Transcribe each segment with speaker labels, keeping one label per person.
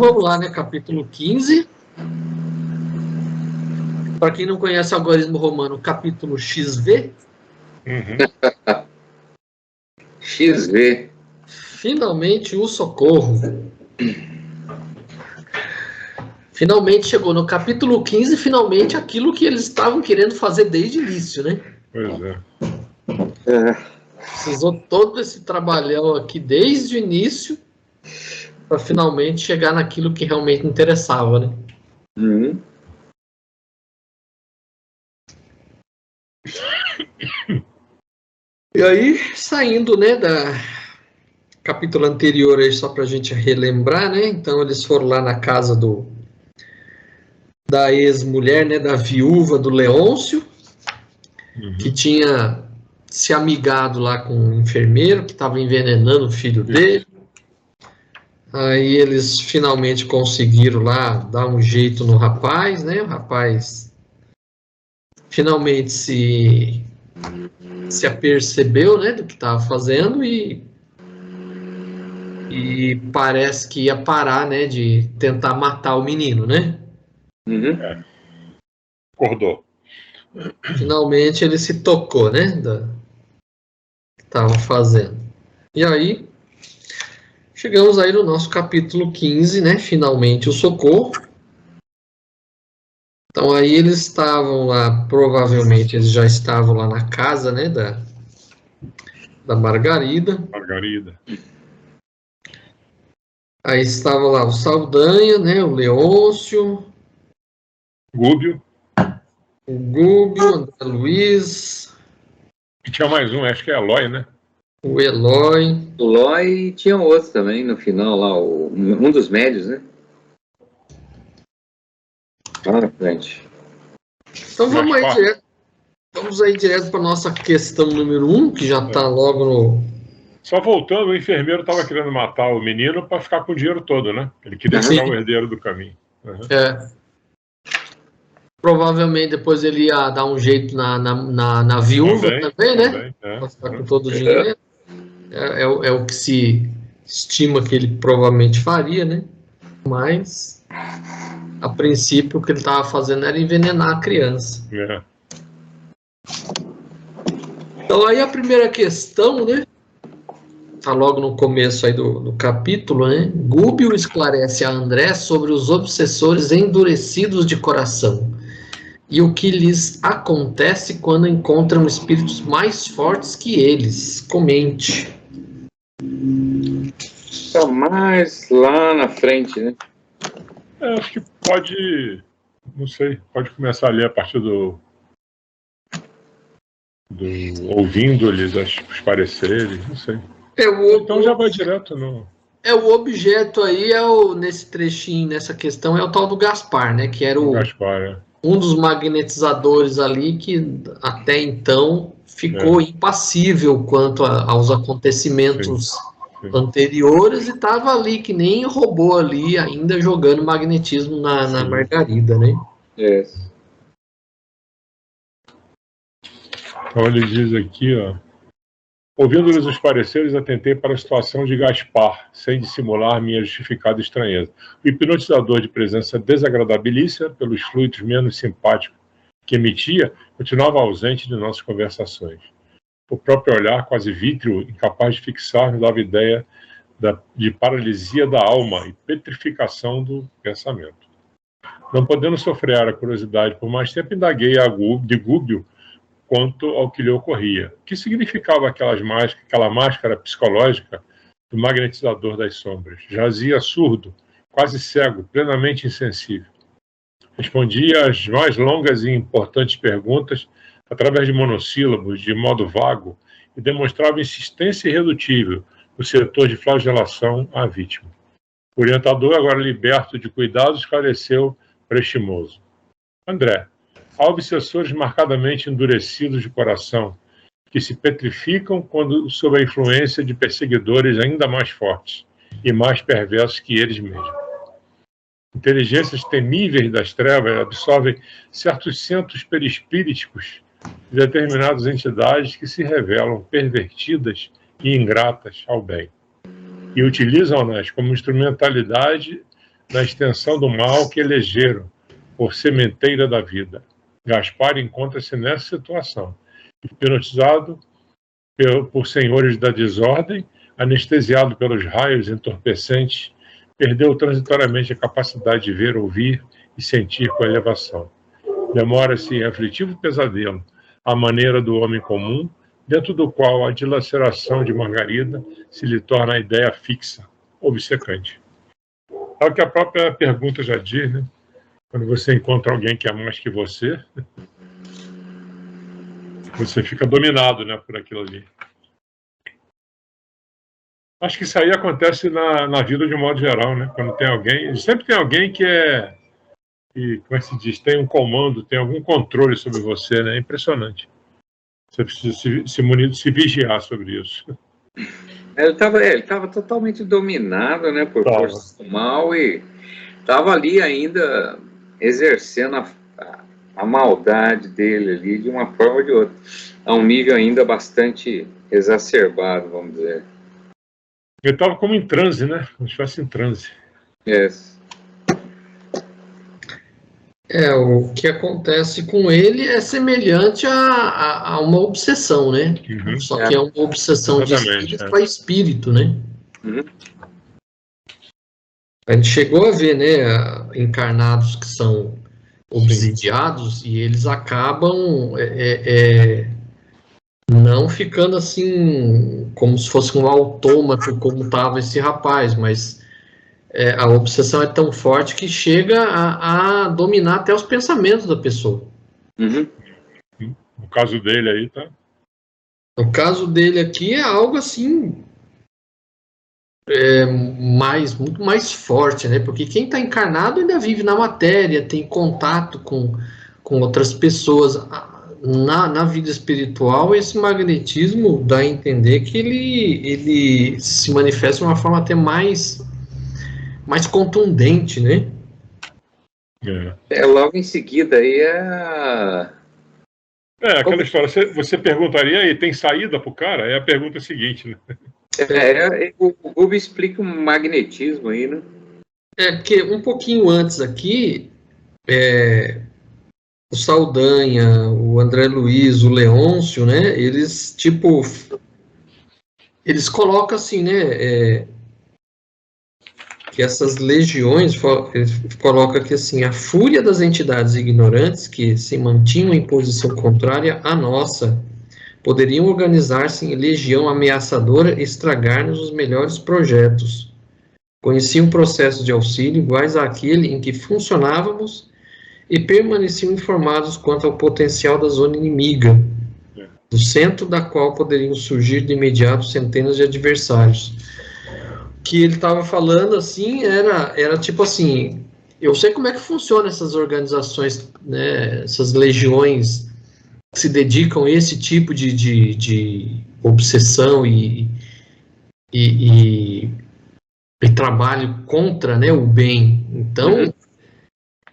Speaker 1: vamos lá, né? Capítulo 15. Para quem não conhece o algarismo romano, capítulo XV.
Speaker 2: XV.
Speaker 1: Finalmente o socorro. Finalmente chegou no capítulo 15, finalmente aquilo que eles estavam querendo fazer desde o início, né?
Speaker 3: Pois é.
Speaker 1: Precisou todo esse trabalhão aqui desde o início para finalmente chegar naquilo que realmente interessava, né?
Speaker 2: Uhum.
Speaker 1: E aí, saindo, né, da capítulo anterior aí, só para a gente relembrar, né? Então eles foram lá na casa da ex-mulher, né, da viúva do Leôncio, que tinha se amigado lá com um enfermeiro que estava envenenando o filho dele. Aí eles finalmente conseguiram lá dar um jeito no rapaz, né? O rapaz finalmente se apercebeu, né, do que estava fazendo e parece que ia parar, né, de tentar matar o menino, né?
Speaker 2: Uhum.
Speaker 3: Acordou.
Speaker 1: Finalmente ele se tocou, né, do que estava fazendo. E aí chegamos aí no nosso capítulo 15, né? Finalmente o socorro. Então aí eles estavam lá, provavelmente eles já estavam lá na casa, né, da Margarida.
Speaker 3: Margarida.
Speaker 1: Aí estava lá o Saldanha, né, o Leôncio,
Speaker 3: Gúbio.
Speaker 1: o Gúbio, o André Luiz,
Speaker 3: E tinha mais um, acho que é Eloy, né?
Speaker 1: o Eloy.
Speaker 2: O Loi tinha outro também no final lá, um dos médios, né? Lá na frente.
Speaker 1: Então vamos aí direto para nossa questão número 1, que já está logo no...
Speaker 3: Só voltando, o enfermeiro estava querendo matar o menino para ficar com o dinheiro todo, né? Ele queria tirar o herdeiro do caminho.
Speaker 1: Provavelmente depois ele ia dar um jeito na viúva também, né? Para ficar com todo o dinheiro. É o que se estima que ele provavelmente faria, né? Mas, a princípio, o que ele estava fazendo era envenenar a criança. Então, aí a primeira questão, né? Tá logo no começo aí do capítulo, né? Gúbio esclarece a André sobre os obsessores endurecidos de coração e o que lhes acontece quando encontram espíritos mais fortes que eles. Comente.
Speaker 2: Tá mais lá na frente, né?
Speaker 3: Acho que pode, não sei, pode começar a ler a partir do ouvindo-lhes os pareceres, não sei. Então já vai direto no...
Speaker 1: O objeto aí nesse trechinho, nessa questão, é o tal do Gaspar, né? Que era um dos magnetizadores ali que até então ficou impassível quanto aos acontecimentos anteriores e estava ali que nem robô ali ainda jogando magnetismo na Margarida, né?
Speaker 3: Então ele diz aqui, ó: ouvindo-lhes os pareceres, atentei para a situação de Gaspar, sem dissimular minha justificada estranheza. O hipnotizador de presença desagradabilícia, pelos fluidos menos simpáticos que emitia, continuava ausente de nossas conversações. O próprio olhar, quase vítreo, incapaz de fixar, me dava ideia de paralisia da alma e petrificação do pensamento. Não podendo sofrer a curiosidade por mais tempo, indaguei de Gúbio quanto ao que lhe ocorria. O que significava aquela máscara psicológica do magnetizador das sombras? Jazia surdo, quase cego, plenamente insensível. Respondia às mais longas e importantes perguntas através de monossílabos, de modo vago, e demonstrava insistência irredutível no setor de flagelação à vítima. O orientador, agora liberto de cuidados, esclareceu prestimoso: André, há obsessores marcadamente endurecidos de coração, que se petrificam quando sob a influência de perseguidores ainda mais fortes e mais perversos que eles mesmos. Inteligências temíveis das trevas absorvem certos centros perispíriticos de determinadas entidades que se revelam pervertidas e ingratas ao bem, e utilizam-nas como instrumentalidade na extensão do mal que elegeram por sementeira da vida. Gaspar encontra-se nessa situação, hipnotizado por senhores da desordem, anestesiado pelos raios entorpecentes, perdeu transitoriamente a capacidade de ver, ouvir e sentir com elevação. Demora-se em aflitivo pesadelo, à maneira do homem comum, dentro do qual a dilaceração de Margarida se lhe torna a ideia fixa, obcecante. É o que a própria pergunta já diz, né? Quando você encontra alguém que é mais que você fica dominado, né, por aquilo ali. Acho que isso aí acontece na vida de um modo geral, né? Quando tem alguém, sempre tem alguém que como é que se diz, tem um comando, tem algum controle sobre você, né? É impressionante. Você precisa se vigiar sobre isso.
Speaker 2: Ele estava totalmente dominado, né, por forças do mal e estava ali ainda exercendo a maldade dele ali de uma forma ou de outra, a um nível ainda bastante exacerbado, vamos dizer.
Speaker 3: Ele estava como em transe, né? Como se estivesse em transe.
Speaker 2: Yes.
Speaker 1: O que acontece com ele é semelhante a uma obsessão, né?
Speaker 3: Uhum.
Speaker 1: Só que é uma obsessão de espírito para espírito, né?
Speaker 2: Uhum.
Speaker 1: A gente chegou a ver, né, encarnados que são obsidiados e eles acabam não ficando assim como se fosse um autômato como estava esse rapaz, mas a obsessão é tão forte que chega a dominar até os pensamentos da pessoa.
Speaker 2: Uhum.
Speaker 3: No caso dele aí, tá?
Speaker 1: O caso dele aqui é algo assim muito mais forte, né? Porque quem está encarnado ainda vive na matéria, tem contato com outras pessoas. Na vida espiritual, esse magnetismo dá a entender que ele se manifesta de uma forma até mais contundente, né?
Speaker 2: Logo em seguida aí
Speaker 3: aquela história, você perguntaria aí, tem saída pro cara? É a pergunta seguinte, né?
Speaker 2: O Google explica o magnetismo aí, né?
Speaker 1: Que um pouquinho antes aqui, o Saldanha, o André Luiz, o Leôncio, né? Eles colocam assim, né? Que essas legiões, coloca aqui assim, a fúria das entidades ignorantes que se mantinham em posição contrária à nossa, poderiam organizar-se em legião ameaçadora e estragar-nos os melhores projetos. Conheciam processos de auxílio iguais àquele em que funcionávamos e permaneciam informados quanto ao potencial da zona inimiga, do centro da qual poderiam surgir de imediato centenas de adversários. Que ele estava falando assim era tipo assim, eu sei como é que funciona essas organizações, né, essas legiões que se dedicam a esse tipo de obsessão e trabalho contra, né, o bem. Então,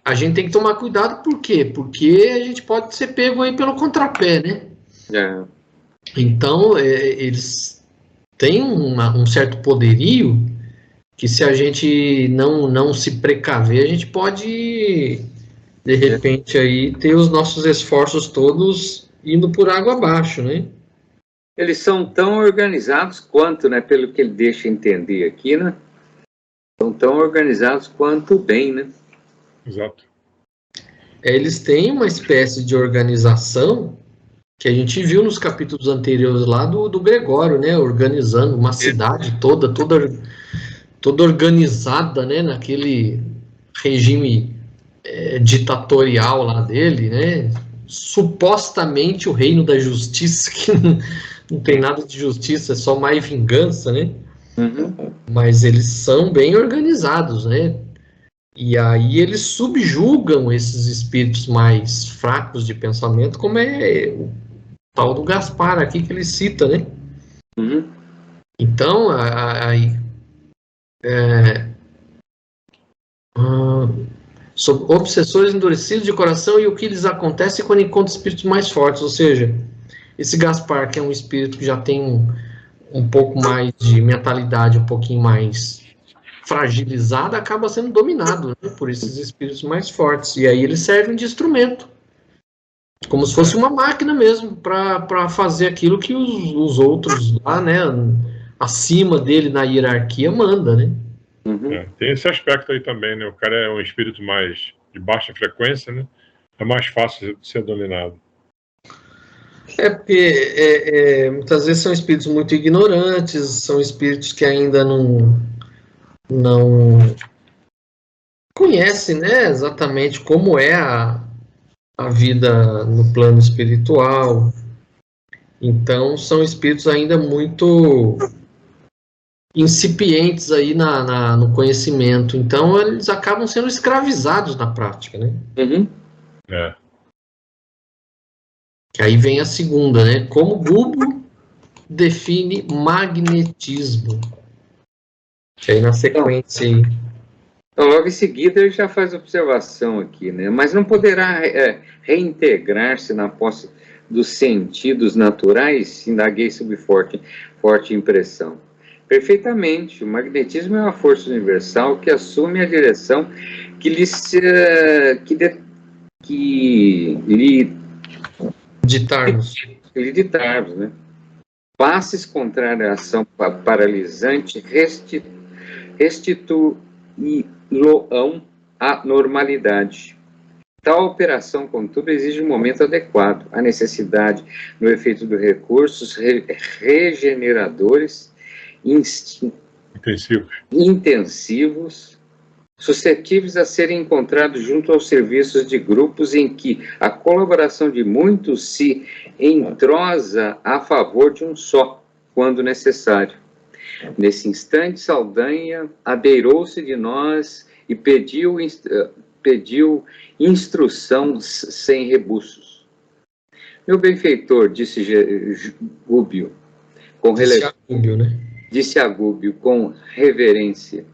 Speaker 1: a gente tem que tomar cuidado, por quê? Porque a gente pode ser pego aí pelo contrapé, né? Então, eles têm um certo poderio que, se a gente não se precaver, a gente pode, de repente, aí ter os nossos esforços todos indo por água abaixo, né?
Speaker 2: Eles são tão organizados quanto, né, pelo que ele deixa entender aqui, né? São tão organizados quanto o bem, né?
Speaker 3: Exato.
Speaker 1: Eles têm uma espécie de organização que a gente viu nos capítulos anteriores lá do Gregório, né? Organizando uma cidade toda organizada, né? Naquele regime ditatorial lá dele, né? Supostamente o reino da justiça, que não tem nada de justiça, é só mais vingança, né?
Speaker 2: Uhum.
Speaker 1: Mas eles são bem organizados, né? E aí eles subjugam esses espíritos mais fracos de pensamento, como é o tal do Gaspar aqui que ele cita, né?
Speaker 2: Uhum.
Speaker 1: Então, sobre obsessores endurecidos de coração e o que lhes acontece quando encontram espíritos mais fortes, ou seja, esse Gaspar, que é um espírito que já tem um pouco mais de mentalidade, um pouquinho mais fragilizado, acaba sendo dominado, né, por esses espíritos mais fortes. E aí eles servem de instrumento, como se fosse uma máquina mesmo, para fazer aquilo que os outros lá, né, acima dele na hierarquia manda, né?
Speaker 3: Uhum. Tem esse aspecto aí também, né? O cara é um espírito mais de baixa frequência, né? É mais fácil de ser dominado.
Speaker 1: Porque muitas vezes são espíritos muito ignorantes, são espíritos que ainda não conhecem, né, exatamente como é a vida no plano espiritual. Então, são espíritos ainda muito incipientes aí no conhecimento. Então, eles acabam sendo escravizados na prática, né?
Speaker 2: Uhum.
Speaker 1: Que aí vem a segunda, né? Como Gúbio define magnetismo? Que aí na sequência aí.
Speaker 2: Então, logo em seguida, ele já faz observação aqui, né? Mas não poderá reintegrar-se na posse dos sentidos naturais? Indaguei sob forte impressão. Perfeitamente. O magnetismo é uma força universal que assume a direção que lhe ditarmos, né? Passes contrária à ação paralisante restituí-lo-ão à normalidade. Tal operação, contudo, exige um momento adequado. A necessidade no efeito dos recursos regeneradores intensivos, suscetíveis a serem encontrados junto aos serviços de grupos em que a colaboração de muitos se entrosa a favor de um só, quando necessário. Nesse instante, Saldanha abeirou-se de nós e pediu instrução sem rebuços. Meu benfeitor, disse Gúbio, disse a Gúbio com reverência,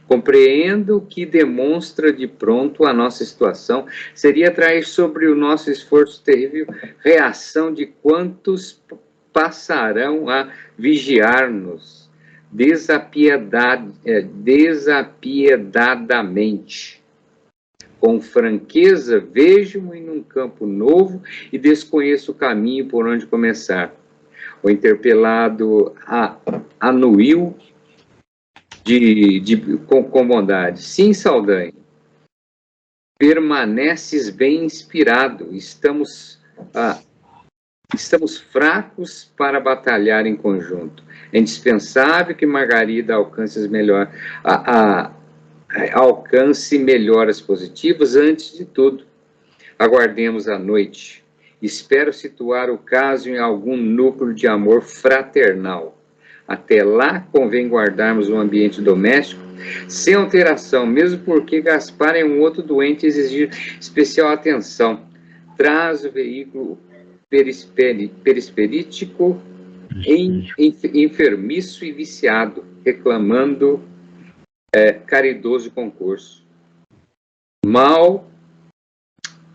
Speaker 2: compreendo que demonstra de pronto a nossa situação, seria trair sobre o nosso esforço terrível reação de quantos passarão a vigiar-nos desapiedadamente. Com franqueza, vejo-me em um campo novo e desconheço o caminho por onde começar. O interpelado anuiu com bondade. Sim, Saldanha, permaneces bem inspirado. Estamos fracos para batalhar em conjunto. É indispensável que Margarida alcance melhoras positivas antes de tudo. Aguardemos a noite. Espero situar o caso em algum núcleo de amor fraternal. Até lá, convém guardarmos um ambiente doméstico sem alteração, mesmo porque Gaspar é um outro doente e exigir especial atenção. Traz o veículo perispirítico enfermiço e viciado, reclamando caridoso concurso. Mal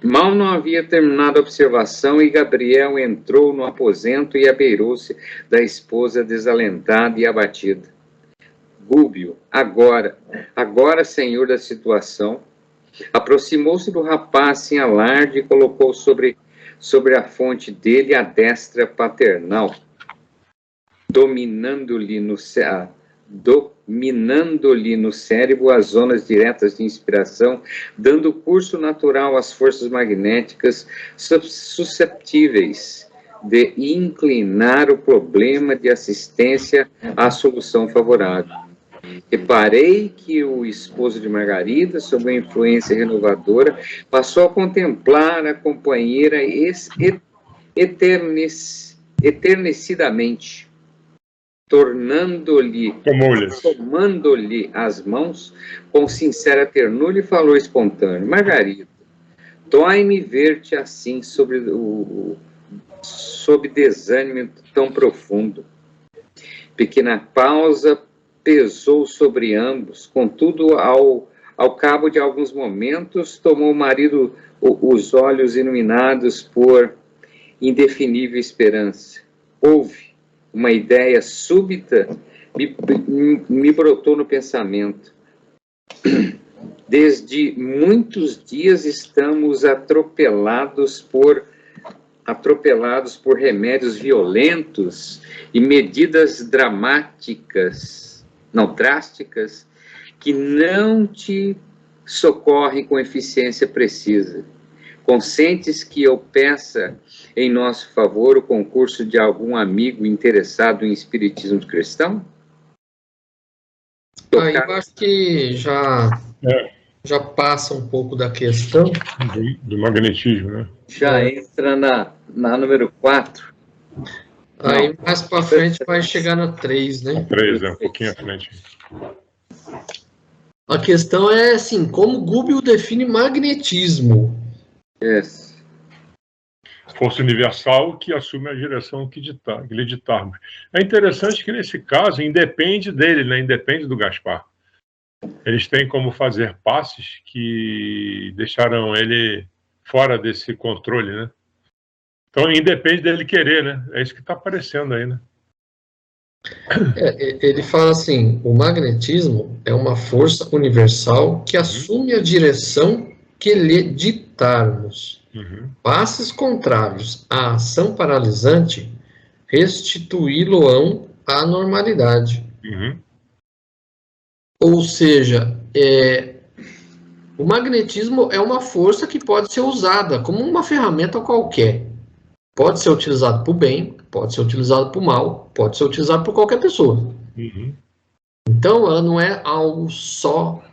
Speaker 2: não havia terminado a observação e Gabriel entrou no aposento e abeirou-se da esposa desalentada e abatida. Gúbio, agora senhor da situação, aproximou-se do rapaz sem alarde e colocou sobre a fonte dele a destra paternal, dominando-lhe no cérebro as zonas diretas de inspiração, dando curso natural às forças magnéticas susceptíveis de inclinar o problema de assistência à solução favorável. Reparei que o esposo de Margarida, sob a influência renovadora, passou a contemplar a companheira eternecidamente, tomando-lhe as mãos com sincera ternura e falou espontâneo: Margarida, dói-me ver-te assim sob desânimo tão profundo. Pequena pausa pesou sobre ambos, contudo, ao cabo de alguns momentos, tomou o marido os olhos iluminados por indefinível esperança. Houve uma ideia súbita me brotou no pensamento. Desde muitos dias estamos atropelados por remédios violentos e medidas drásticas, que não te socorrem com eficiência precisa. Consentes que eu peça em nosso favor o concurso de algum amigo interessado em espiritismo cristão?
Speaker 1: Aí eu acho que já passa um pouco da questão
Speaker 3: do magnetismo, né?
Speaker 2: Já entra na número 4.
Speaker 1: Aí mais para frente vai chegar na 3, né?
Speaker 3: 3, um pouquinho à frente.
Speaker 1: A questão é assim, como Gubbio define magnetismo?
Speaker 2: Yes.
Speaker 3: Força universal que assume a direção que lhe ditarmos. É interessante que nesse caso independe dele, né? Independe do Gaspar. Eles têm como fazer passes que deixaram ele fora desse controle, né? Então independe dele querer, né? É isso que está aparecendo aí, né?
Speaker 1: Ele fala assim, o magnetismo é uma força universal que assume a direção que lhe ditarmos. Passes contrários à ação paralisante restituí-lo-ão à normalidade. Ou seja, o magnetismo é uma força que pode ser usada como uma ferramenta qualquer. Pode ser utilizado para o bem, pode ser utilizado para o mal, pode ser utilizado por qualquer pessoa. Então, ela não é algo só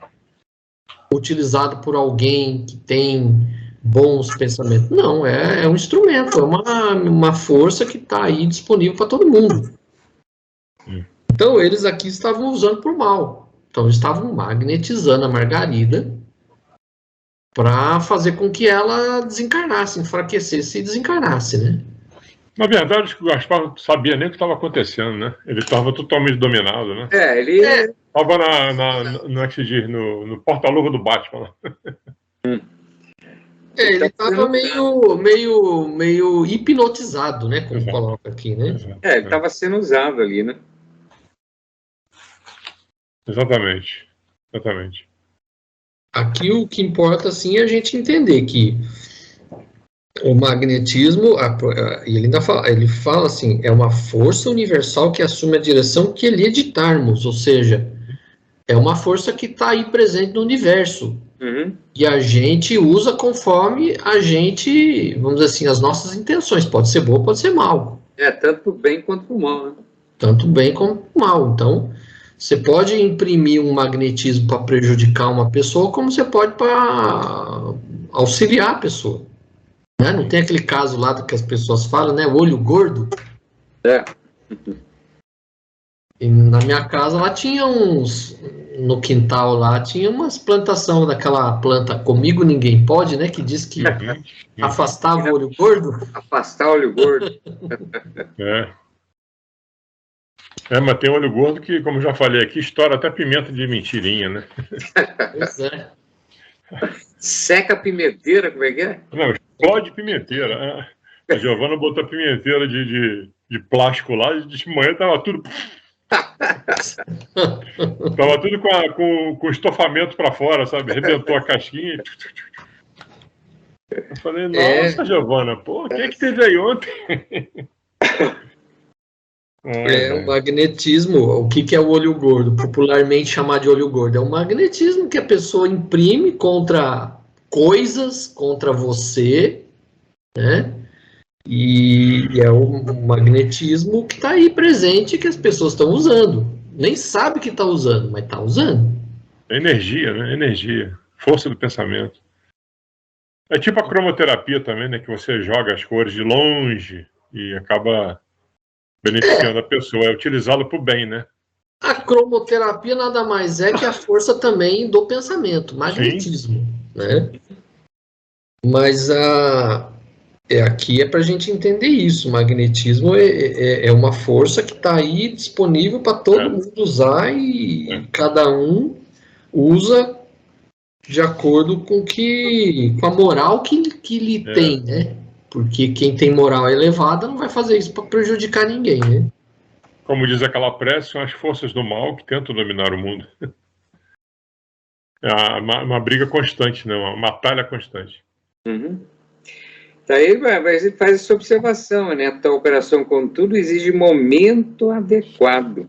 Speaker 1: utilizado por alguém que tem bons pensamentos. Não, é um instrumento, é uma força que está aí disponível para todo mundo. Então, eles aqui estavam usando por mal. Então, eles estavam magnetizando a Margarida para fazer com que ela desencarnasse, enfraquecesse e desencarnasse, né?
Speaker 3: Na verdade, acho que o Gaspar não sabia nem o que estava acontecendo, né? Ele estava totalmente dominado, né?
Speaker 2: Ele
Speaker 3: estava no porta-luva do Batman.
Speaker 1: Ele estava meio hipnotizado, né? Como coloca aqui, né?
Speaker 2: Ele estava sendo usado ali, né?
Speaker 3: Exatamente.
Speaker 1: Aqui o que importa, assim, é a gente entender que o magnetismo, ele fala assim, é uma força universal que assume a direção que lhe ditarmos, ou seja, é uma força que está aí presente no universo. E a gente usa conforme a gente, vamos dizer assim, as nossas intenções. Pode ser boa, pode ser mal.
Speaker 2: Tanto para o bem quanto para o mal, né?
Speaker 1: Tanto bem como mal. Então, você pode imprimir um magnetismo para prejudicar uma pessoa, como você pode para auxiliar a pessoa. Né? Não tem aquele caso lá que as pessoas falam, né? O olho gordo. E na minha casa lá tinha no quintal lá tinha umas plantação daquela planta Comigo Ninguém Pode, né? Que diz que afastava o olho gordo.
Speaker 2: Afastar o olho gordo.
Speaker 3: Mas tem olho gordo que, como já falei aqui, estoura até pimenta de mentirinha, né?
Speaker 1: Pois é.
Speaker 2: Seca a pimenteira, como é que é?
Speaker 3: Não, explode pimenteira. A Giovana botou a pimenteira de plástico lá e de manhã tava tudo... tava tudo com estofamento para fora, sabe? Arrebentou a casquinha. Eu falei, nossa, Giovana, pô, quem é que teve aí ontem?
Speaker 1: O magnetismo, o que é o olho gordo? Popularmente chamado de olho gordo. É o magnetismo que a pessoa imprime contra coisas, contra você, né? E é o magnetismo que está aí presente, que as pessoas estão usando. Nem sabe que está usando, mas está usando.
Speaker 3: Energia, né? Energia. Força do pensamento. É tipo a cromoterapia também, né? Que você joga as cores de longe e acaba beneficiando a pessoa. É utilizá-lo para o bem, né?
Speaker 1: A cromoterapia nada mais é que a força também do pensamento, magnetismo. Né? Mas aqui é para a gente entender isso. O magnetismo é uma força que está aí disponível para todo mundo usar e cada um usa de acordo com a moral que lhe tem, né? Porque quem tem moral elevada não vai fazer isso para prejudicar ninguém, né?
Speaker 3: como diz aquela prece, são as forças do mal que tentam dominar o mundo. É uma briga constante, né? Uma batalha constante.
Speaker 2: Uhum. Daí ele faz essa observação, né? A tal operação, contudo, exige momento adequado.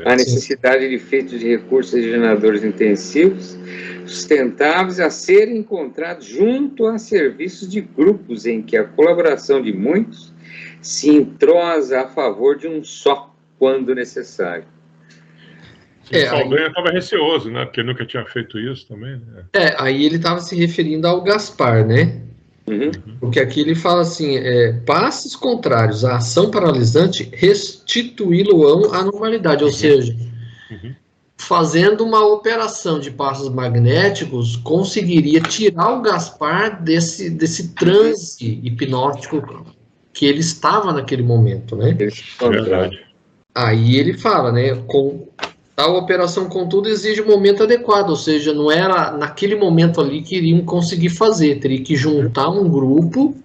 Speaker 2: A necessidade de feitos de recursos regeneradores intensivos, sustentáveis, a serem encontrados junto a serviços de grupos em que a colaboração de muitos se entrosa a favor de um só, quando necessário.
Speaker 3: O Saldanha estava receoso, né? Porque nunca tinha feito isso também. Né?
Speaker 1: Aí ele estava se referindo ao Gaspar, né?
Speaker 2: Uhum.
Speaker 1: Porque aqui ele fala assim, passos contrários à ação paralisante restituí-lo-ão à normalidade, ou seja, fazendo uma operação de passos magnéticos, conseguiria tirar o Gaspar desse transe hipnótico que ele estava naquele momento, né?
Speaker 3: Verdade.
Speaker 1: Aí ele fala, né, com tal operação, contudo, exige um momento adequado, ou seja, não era naquele momento ali que iriam conseguir fazer, teria que juntar um grupo,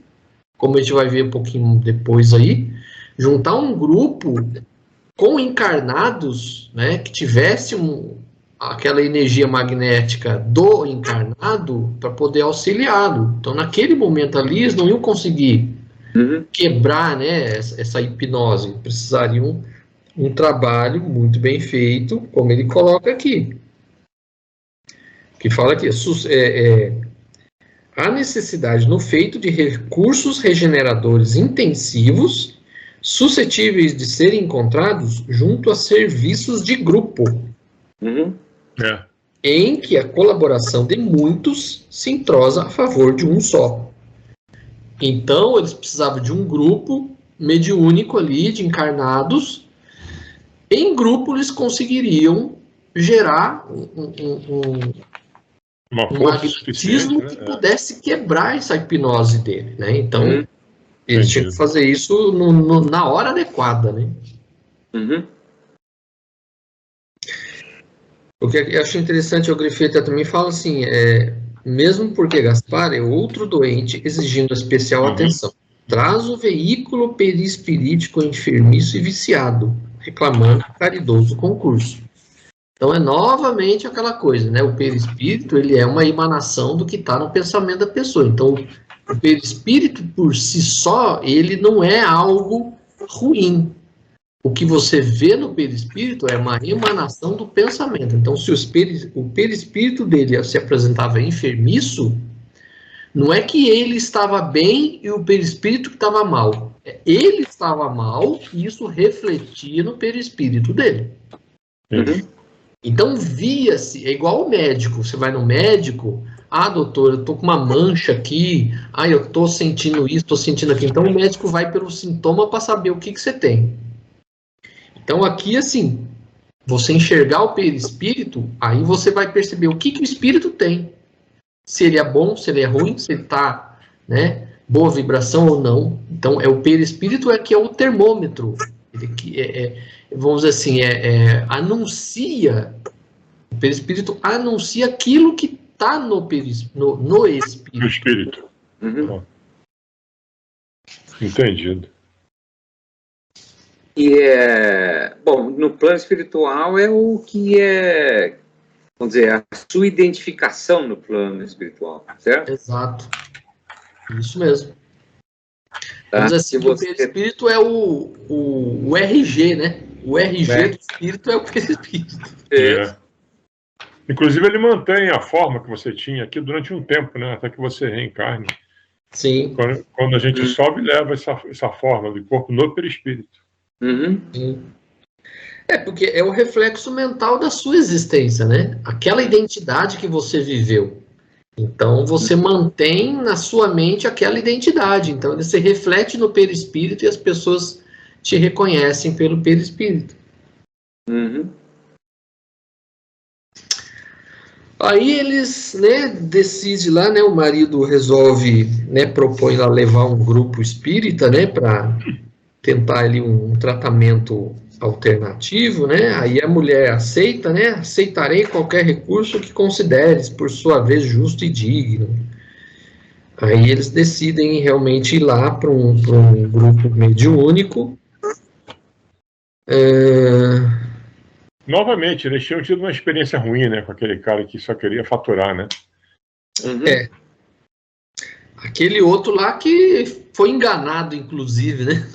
Speaker 1: como a gente vai ver um pouquinho depois aí, juntar um grupo com encarnados, né, que tivesse aquela energia magnética do encarnado para poder auxiliá-lo. Então, naquele momento ali, eles não iam conseguir quebrar, né, essa hipnose, precisariam um trabalho muito bem feito, como ele coloca aqui. Que fala que há necessidade no feito de recursos regeneradores intensivos, suscetíveis de serem encontrados junto a serviços de grupo, em que a colaboração de muitos se entrosa a favor de um só. Então, eles precisavam de um grupo mediúnico ali, de encarnados. Em grupo, eles conseguiriam gerar um magnetismo que pudesse quebrar essa hipnose dele, né? Então, eles tinham que fazer isso na hora adequada, né? O que eu acho interessante, o Grifeta também fala assim, mesmo porque Gaspar é outro doente exigindo especial atenção. Traz o veículo perispirítico enfermiço e viciado, reclamando caridoso concurso. Então é novamente aquela coisa, né? O perispírito, ele é uma emanação do que está no pensamento da pessoa. Então, o perispírito por si só, ele não é algo ruim. O que você vê no perispírito é uma emanação do pensamento. Então, se o perispírito dele se apresentava enfermiço, não é que ele estava bem e o perispírito que estava mal. Ele estava mal e isso refletia no perispírito dele. Então, via-se, é igual o médico. Você vai no médico, doutor, eu tô com uma mancha aqui, eu tô sentindo isso, tô sentindo aquilo. Então, o médico vai pelo sintoma para saber o que você tem. Então, aqui, assim, você enxergar o perispírito, aí você vai perceber o que o espírito tem. Se ele é bom, se ele é ruim, se ele está, né, boa vibração ou não. Então, o perispírito que é o termômetro. Ele vamos dizer assim, anuncia, o perispírito anuncia aquilo que está no espírito.
Speaker 3: No espírito. Entendido.
Speaker 2: E bom, no plano espiritual é o que é, vamos dizer, a sua identificação no plano espiritual, certo?
Speaker 1: Exato. Isso mesmo. Vamos dizer assim, o perispírito é o RG, né? O RG do espírito é o perispírito.
Speaker 3: Inclusive, ele mantém a forma que você tinha aqui durante um tempo, né? Até que você reencarne.
Speaker 1: Sim.
Speaker 3: Quando a gente sobe, leva essa forma do corpo no perispírito.
Speaker 1: Sim. Porque é o reflexo mental da sua existência, né? Aquela identidade que você viveu. Então, você mantém na sua mente aquela identidade. Então, ele se reflete no perispírito e as pessoas te reconhecem pelo perispírito. Aí eles, né, decidem lá, né, o marido resolve, né, propõe lá levar um grupo espírita, né, para tentar ali um tratamento alternativo, né? Aí a mulher aceita, né? Aceitarei qualquer recurso que consideres, por sua vez, justo e digno. Aí eles decidem realmente ir lá para um grupo mediúnico
Speaker 3: Novamente, eles tinham tido uma experiência ruim, né, com aquele cara que só queria faturar, né?
Speaker 1: Aquele outro lá que foi enganado, inclusive, né?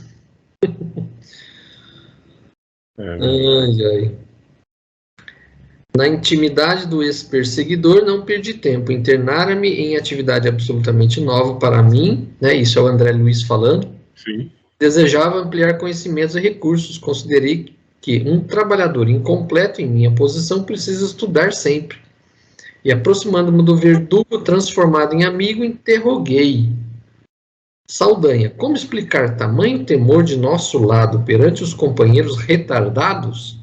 Speaker 1: Ai. Na intimidade do ex-perseguidor, não perdi tempo. Internara-me em atividade absolutamente nova para mim, né? Isso é o André Luiz falando.
Speaker 3: Sim.
Speaker 1: Desejava ampliar conhecimentos e recursos. Considerei que um trabalhador incompleto em minha posição precisa estudar sempre. E aproximando-me do verdugo transformado em amigo, interroguei. Saldanha, como explicar tamanho temor de nosso lado perante os companheiros retardados?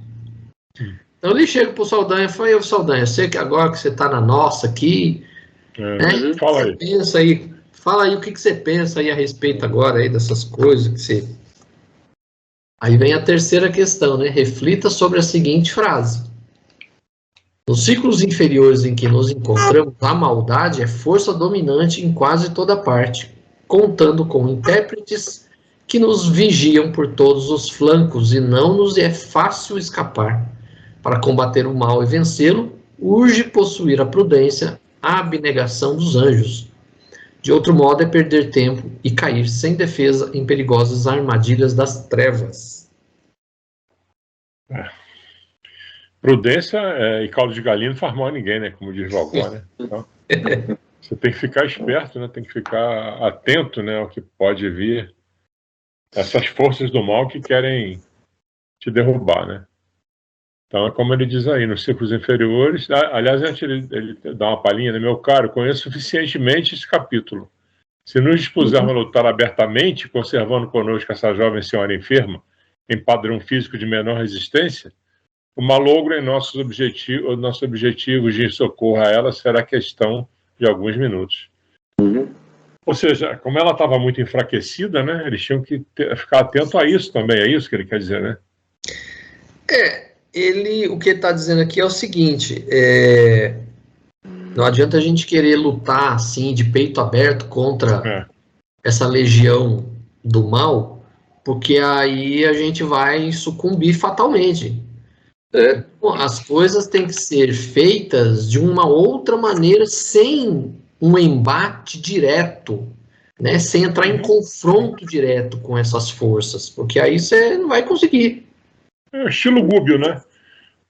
Speaker 1: Então ele chega pro Saldanha e fala, Saldanha, sei que agora que você tá na nossa aqui, né?
Speaker 3: Fala aí.
Speaker 1: Pensa aí, fala aí o que você pensa aí a respeito agora aí dessas coisas que você... Aí vem a terceira questão, né? Reflita sobre a seguinte frase. Nos ciclos inferiores em que nos encontramos, a maldade é força dominante em quase toda parte, contando com intérpretes que nos vigiam por todos os flancos e não nos é fácil escapar. Para combater o mal e vencê-lo, urge possuir a prudência, a abnegação dos anjos. De outro modo, é perder tempo e cair sem defesa em perigosas armadilhas das trevas.
Speaker 3: Prudência e caldo de galinha não faz mal a ninguém, né? Como diz vovó, né? Então, você tem que ficar esperto, né? Tem que ficar atento, né, ao que pode vir. Essas forças do mal que querem te derrubar, né? Então, é como ele diz aí, nos ciclos inferiores... Aliás, antes ele dá uma palhinha, né? Meu caro, conheço suficientemente esse capítulo. Se nos dispusermos a lutar abertamente, conservando conosco essa jovem senhora enferma, em padrão físico de menor resistência, o malogro em nossos objetivos de socorro a ela será questão de alguns minutos. Ou seja, como ela estava muito enfraquecida, né? Eles tinham que ficar atento a isso também, é isso que ele quer dizer, né?
Speaker 1: O que ele está dizendo aqui é o seguinte, não adianta a gente querer lutar assim, de peito aberto contra essa legião do mal, porque aí a gente vai sucumbir fatalmente. As coisas têm que ser feitas de uma outra maneira, sem um embate direto, né? Sem entrar em confronto direto com essas forças, porque aí você não vai conseguir.
Speaker 3: Estilo Gúbio, né?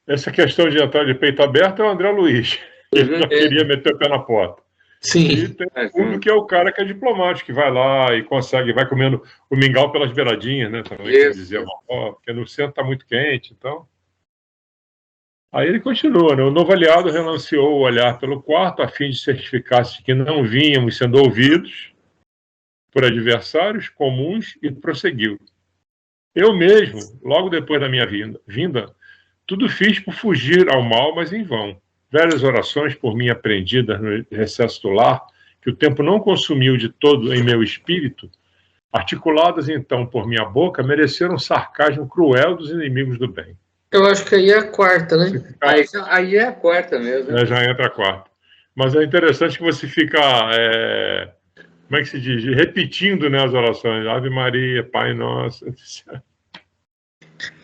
Speaker 3: Essa questão de entrar de peito aberto é o André Luiz. Ele não queria meter o pé na porta.
Speaker 1: Sim.
Speaker 3: E tem o Gúbio, que é o cara que é diplomático, que vai lá e consegue, vai comendo o mingau pelas beiradinhas, né? Também, que dizia, porque no centro está muito quente, então... Aí ele continua, né? O novo aliado relanceou o olhar pelo quarto a fim de certificar-se de que não vínhamos sendo ouvidos por adversários comuns e prosseguiu. Eu mesmo, logo depois da minha vinda, tudo fiz por fugir ao mal, mas em vão. Velhas orações por mim aprendidas no recesso do lar, que o tempo não consumiu de todo em meu espírito, articuladas então por minha boca, mereceram um sarcasmo cruel dos inimigos do bem.
Speaker 1: Eu acho que aí é a quarta, né?
Speaker 2: Aí é a quarta mesmo.
Speaker 3: Já entra a quarta. Mas é interessante que você fica, como é que se diz? Repetindo, né, as orações. Ave Maria, Pai Nosso.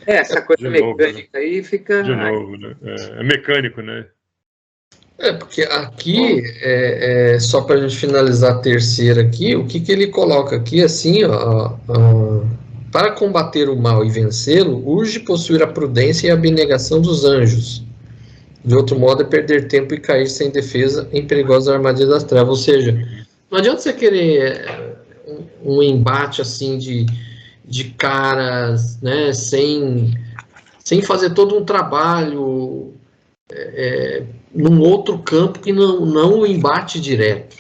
Speaker 2: Essa coisa mecânica aí fica...
Speaker 3: De novo, né? É mecânico, né?
Speaker 1: Porque aqui, só para a gente finalizar a terceira aqui, o que ele coloca aqui, assim, para combater o mal e vencê-lo, urge possuir a prudência e a abnegação dos anjos. De outro modo, é perder tempo e cair sem defesa em perigosas armadilhas das trevas. Ou seja, não adianta você querer um embate assim de caras, né, sem fazer todo um trabalho num outro campo que não o embate direto.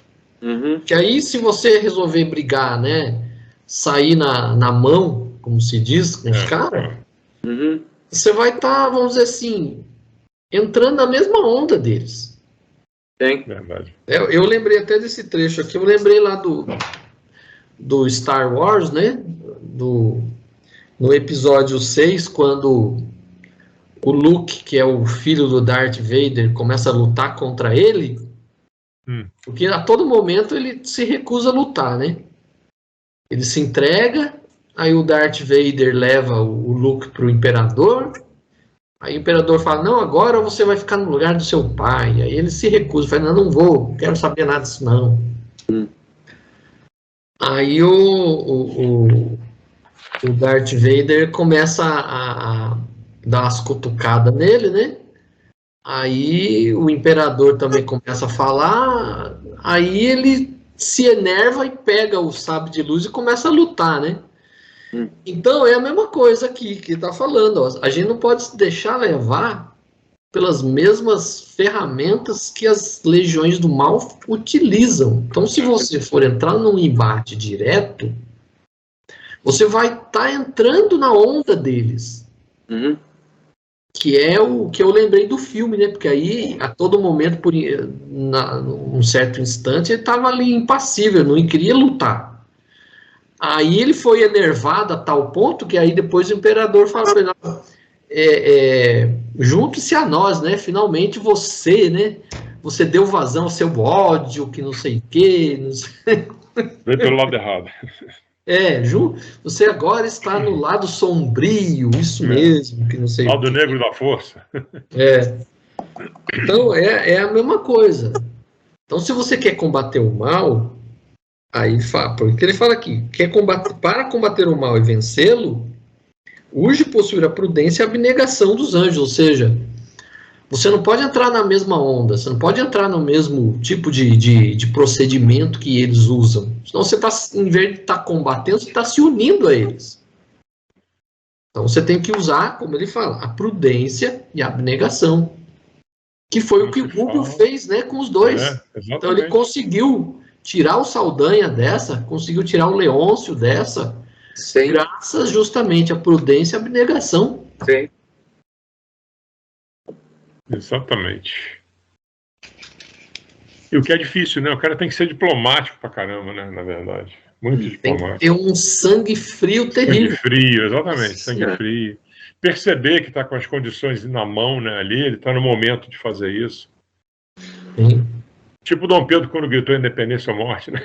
Speaker 1: Que aí, se você resolver brigar, né, sair na mão, como se diz, com os caras, você vai estar, vamos dizer assim, entrando na mesma onda deles.
Speaker 3: Verdade.
Speaker 1: Eu lembrei até desse trecho aqui, eu lembrei lá do Star Wars, né, no episódio 6, quando o Luke, que é o filho do Darth Vader, começa a lutar contra ele, porque a todo momento ele se recusa a lutar, né? Ele se entrega Aí o Darth Vader leva o Luke pro Imperador. Aí o Imperador fala, não, agora você vai ficar no lugar do seu pai. Aí ele se recusa, fala, não vou, não quero saber nada disso não. Aí o Darth Vader começa a dar umas cutucadas nele, né? Aí o Imperador também começa a falar, aí ele se enerva e pega o sabre de luz e começa a lutar, né? Então é a mesma coisa aqui que está falando. Ó. A gente não pode se deixar levar pelas mesmas ferramentas que as legiões do mal utilizam. Então, se você for entrar num embate direto, você vai estar entrando na onda deles. Que é o que eu lembrei do filme, né? Porque aí, a todo momento, num certo instante, ele estava ali impassível, não queria lutar. Aí ele foi enervado a tal ponto que aí depois o imperador fala para ele, junte-se a nós, né? Finalmente você, né? Você deu vazão ao seu ódio, que não sei o quê. Não sei...
Speaker 3: Veio pelo lado errado.
Speaker 1: Você agora está no lado sombrio, isso mesmo, que não sei
Speaker 3: lado negro da força.
Speaker 1: Então, é a mesma coisa. Então, se você quer combater o mal... Aí porque ele fala aqui, para combater o mal e vencê-lo, urge possuir a prudência e a abnegação dos anjos, ou seja, você não pode entrar na mesma onda, você não pode entrar no mesmo tipo de procedimento que eles usam, senão você está, em vez de estar combatendo, você está se unindo a eles. Então você tem que usar, como ele fala, a prudência e a abnegação, que foi o que o Google fez, né, com os dois. Então ele conseguiu tirar o Saldanha dessa, conseguiu tirar o Leôncio dessa, graças justamente à prudência e à abnegação.
Speaker 2: Sim.
Speaker 3: Exatamente. E o que é difícil, né? O cara tem que ser diplomático pra caramba, né? Na verdade. Muito diplomático.
Speaker 1: Tem um sangue frio terrível.
Speaker 3: Sangue frio, exatamente. Sangue frio. Perceber que está com as condições na mão, né? Ali, ele está no momento de fazer isso.
Speaker 1: Sim.
Speaker 3: Tipo o Dom Pedro quando gritou independência ou morte, né?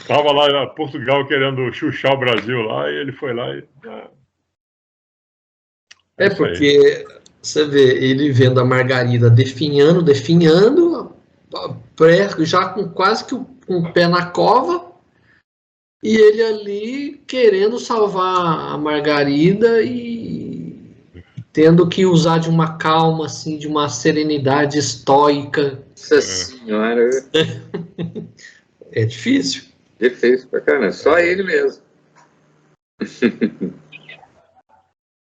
Speaker 3: Tava lá em Portugal querendo chuchar o Brasil lá, e ele foi lá e...
Speaker 1: porque você vê ele vendo a Margarida definhando, já com quase que com o pé na cova, e ele ali querendo salvar a Margarida e tendo que usar de uma calma, assim, de uma serenidade estoica.
Speaker 2: Nossa senhora.
Speaker 1: É difícil.
Speaker 2: Difícil pra caramba, só ele mesmo.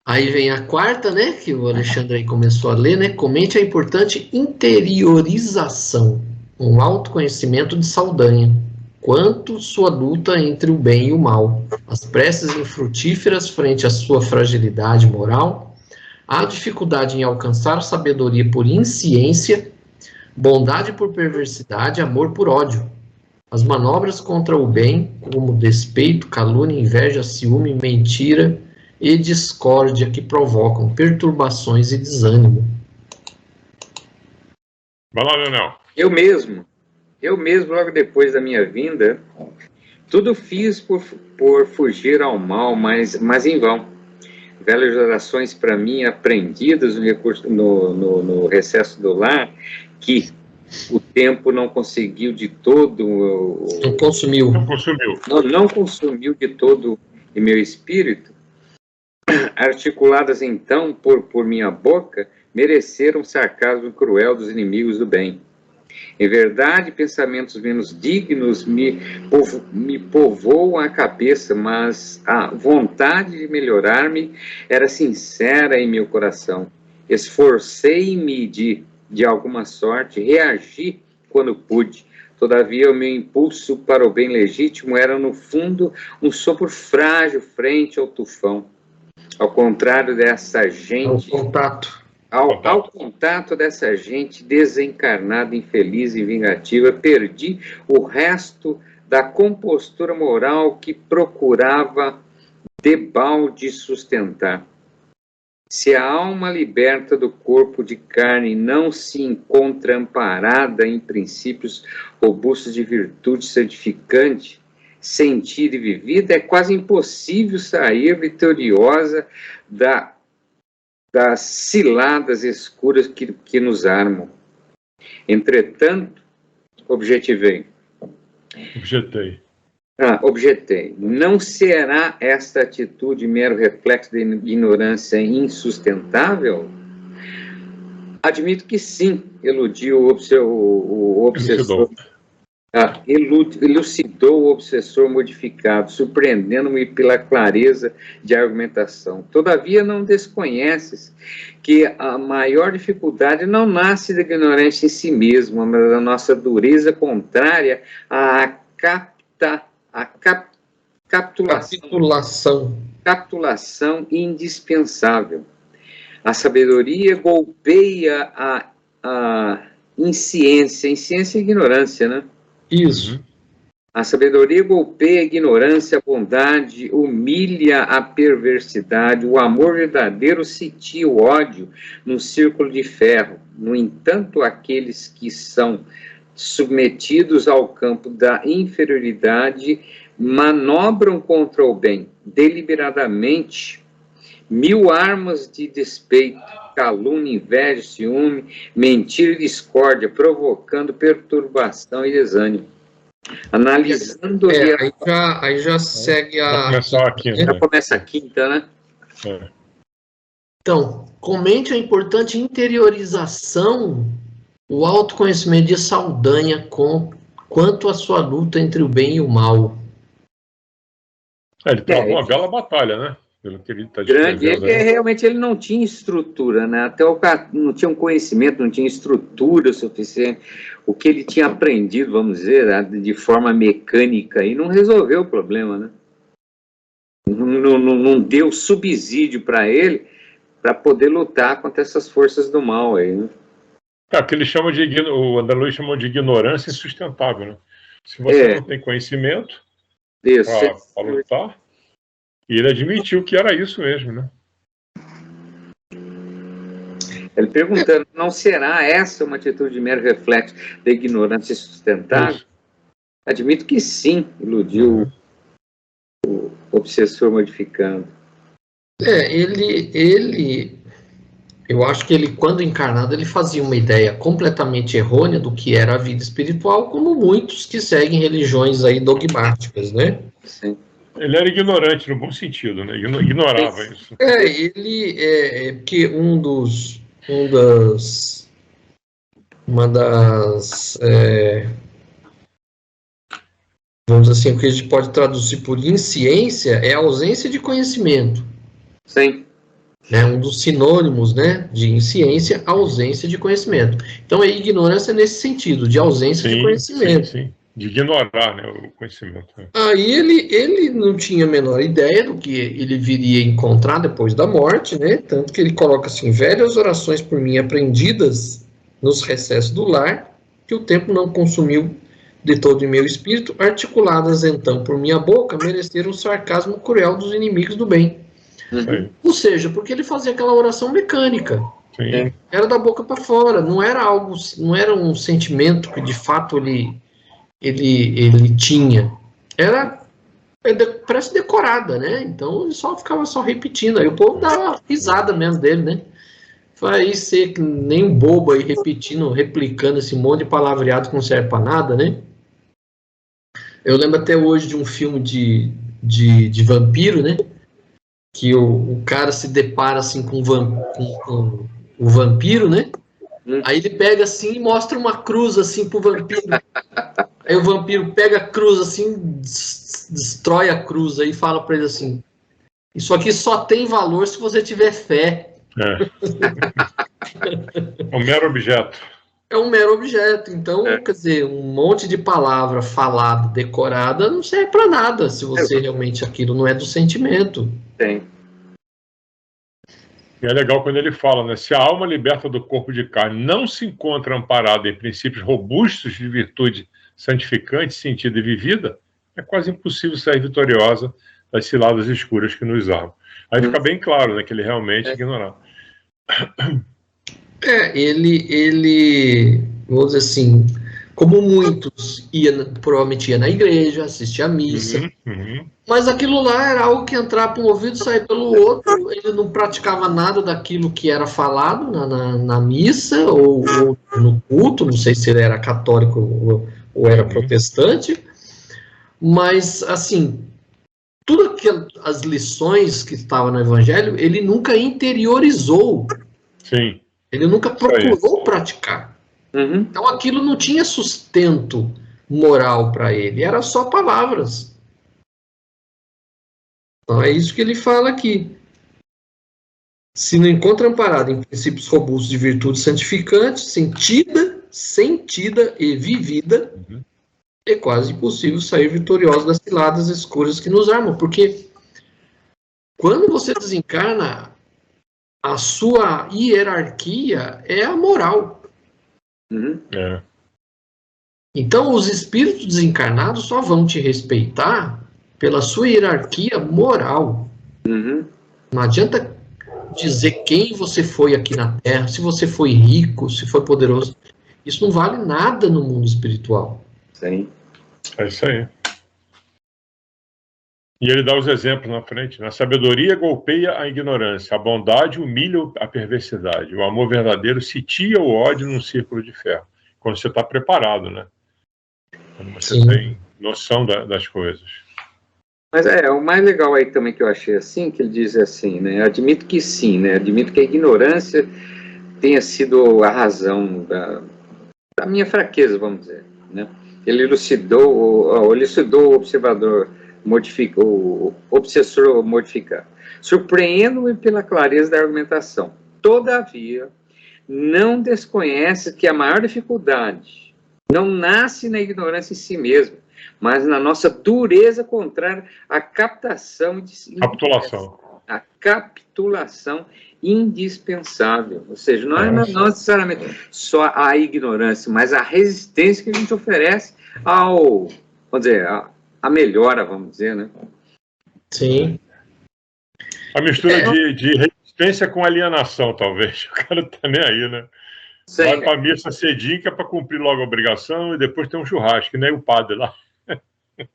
Speaker 1: Aí vem a quarta, né, que o Alexandre aí começou a ler, né, comente a importante interiorização, um autoconhecimento de Saldanha, quanto sua luta entre o bem e o mal, as preces infrutíferas frente à sua fragilidade moral, a dificuldade em alcançar sabedoria por insciência, bondade por perversidade, amor por ódio, as manobras contra o bem, como despeito, calúnia, inveja, ciúme, mentira e discórdia que provocam perturbações e desânimo.
Speaker 3: Vai lá, Leonel.
Speaker 2: Eu mesmo, logo depois da minha vinda, tudo fiz por fugir ao mal, mas em vão. Velhas orações para mim, aprendidas no recesso do lar, que o tempo não conseguiu de todo...
Speaker 1: Não consumiu.
Speaker 2: Não consumiu de todo em meu espírito, articuladas então por minha boca, mereceram sarcasmo cruel dos inimigos do bem. Em verdade, pensamentos menos dignos me povoam a cabeça, mas a vontade de melhorar-me era sincera em meu coração. Esforcei-me de alguma sorte, reagi quando pude. Todavia, o meu impulso para o bem legítimo era, no fundo, um sopro frágil frente ao tufão. Ao contrário dessa gente... Ao contato dessa gente desencarnada, infeliz e vingativa, perdi o resto da compostura moral que procurava debalde sustentar. Se a alma liberta do corpo de carne não se encontra amparada em princípios robustos de virtude santificante, sentida e vivida, é quase impossível sair vitoriosa das ciladas escuras que nos armam. Entretanto, objetei. Não será esta atitude mero reflexo de ignorância insustentável? Admito que sim, eludiu o obsessor. Elucidou o obsessor modificado, surpreendendo-me pela clareza de argumentação. Todavia, não desconheces que a maior dificuldade não nasce da ignorância em si mesma, mas da nossa dureza contrária à capitulação indispensável. A sabedoria golpeia a insciência. Insciência é ignorância, né?
Speaker 1: Isso.
Speaker 2: A sabedoria golpeia a ignorância, a bondade, humilha a perversidade, o amor verdadeiro sitia o ódio num círculo de ferro. No entanto, aqueles que são submetidos ao campo da inferioridade manobram contra o bem, deliberadamente, 1000 armas de despeito, calúnia, inveja, ciúme, mentira e discórdia, provocando perturbação e desânimo. Analisando...
Speaker 1: Aí já segue a...
Speaker 2: Já começa a quinta, né?
Speaker 1: Então, comente a importante interiorização, o autoconhecimento de Saldanha quanto à sua luta entre o bem e o mal.
Speaker 3: Ele travou uma bela batalha, né?
Speaker 2: Realmente ele não tinha estrutura, né? Até não tinha um conhecimento, não tinha estrutura suficiente. O que ele tinha aprendido, vamos dizer, de forma mecânica, e não resolveu o problema, né? Não deu subsídio para ele para poder lutar contra essas forças do mal aí, né?
Speaker 3: Que ele chama o André Luiz chamou de ignorância insustentável, né? Se você não tem conhecimento para lutar, e ele admitiu que era isso mesmo, né?
Speaker 2: Ele perguntando, não será essa uma atitude de mero reflexo da ignorância sustentável? Isso. Admito que sim, iludiu o obsessor modificando.
Speaker 1: Eu acho que ele, quando encarnado, ele fazia uma ideia completamente errônea do que era a vida espiritual, como muitos que seguem religiões aí dogmáticas, né?
Speaker 2: Sim.
Speaker 3: Ele era ignorante, no bom sentido, né? Ignorava isso.
Speaker 1: Porque vamos dizer assim, o que a gente pode traduzir por insciência é a ausência de conhecimento.
Speaker 2: Sim.
Speaker 1: Né, um dos sinônimos, né, de insciência, ausência de conhecimento. Então, é ignorância nesse sentido, de ausência de conhecimento.
Speaker 3: Sim. De ignorar, né, o conhecimento.
Speaker 1: Aí ele não tinha a menor ideia do que ele viria encontrar depois da morte, né, tanto que ele coloca assim, velhas orações por mim aprendidas nos recessos do lar, que o tempo não consumiu de todo em meu espírito, articuladas então por minha boca, mereceram o sarcasmo cruel dos inimigos do bem. Ou seja, porque ele fazia aquela oração mecânica.
Speaker 3: Sim.
Speaker 1: Era da boca para fora, não era um sentimento que de fato ele tinha. Parece decorada, né? Então ele ficava só repetindo. Aí o povo dava risada mesmo dele, né? Vai ser que nem um bobo aí replicando esse monte de palavreado que não serve para nada, né? Eu lembro até hoje de um filme de vampiro, né? Que o cara se depara assim com o vampiro, né? Aí ele pega assim e mostra uma cruz assim pro vampiro. Aí o vampiro pega a cruz assim, destrói a cruz aí e fala para ele assim: isso aqui só tem valor se você tiver fé.
Speaker 3: É um mero objeto.
Speaker 1: É um mero objeto. Então, quer dizer, um monte de palavra falada, decorada, não serve para nada se você realmente aquilo não é do sentimento.
Speaker 2: Tem.
Speaker 3: E é legal quando ele fala, né? Se a alma liberta do corpo de carne não se encontra amparada em princípios robustos de virtude santificante, sentida e vivida, é quase impossível sair vitoriosa das ciladas escuras que nos armam. Aí fica bem claro, né, que ele realmente ignorava.
Speaker 1: Ele, vamos dizer assim, como muitos, provavelmente ia na igreja, assistia a missa, mas aquilo lá era algo que entrava por um ouvido e saía pelo outro, ele não praticava nada daquilo que era falado na missa ou no culto, não sei se ele era católico ou era protestante, mas, assim, tudo as lições que estavam no Evangelho, ele nunca interiorizou.
Speaker 3: Sim.
Speaker 1: Ele nunca procurou praticar. Então aquilo não tinha sustento moral para ele, era só palavras. Então é isso que ele fala aqui. Se não encontra amparado em princípios robustos de virtude santificante, sentida e vivida, é quase impossível sair vitorioso das ciladas escuras que nos armam, porque quando você desencarna, a sua hierarquia é a moral. Então, os espíritos desencarnados só vão te respeitar pela sua hierarquia moral. Não adianta dizer quem você foi aqui na Terra, se você foi rico, se foi poderoso. Isso não vale nada no mundo espiritual.
Speaker 2: Sim.
Speaker 3: É isso aí. E ele dá os exemplos na frente. A sabedoria golpeia a ignorância, a bondade humilha a perversidade, o amor verdadeiro sitia o ódio num círculo de ferro. Quando você está preparado, né? Quando você tem noção das coisas.
Speaker 2: Mas o mais legal aí também que eu achei assim, que ele diz assim, né? Admito que sim, né? Admito que a ignorância tenha sido a razão da minha fraqueza, vamos dizer, né? Ele elucidou o observador, o obsessor modificado. Surpreendo-me pela clareza da argumentação. Todavia, não desconhece que a maior dificuldade não nasce na ignorância em si mesma, mas na nossa dureza contrária à captação a capitulação indispensável. Ou seja, não é necessariamente só a ignorância, mas a resistência que a gente oferece vamos dizer, a melhora, vamos dizer, né?
Speaker 1: Sim.
Speaker 3: A mistura de resistência com alienação, talvez. O cara tá nem aí, né? Sim. Vai pra missa cedinho, que é pra cumprir logo a obrigação, e depois tem um churrasco, que nem o padre lá.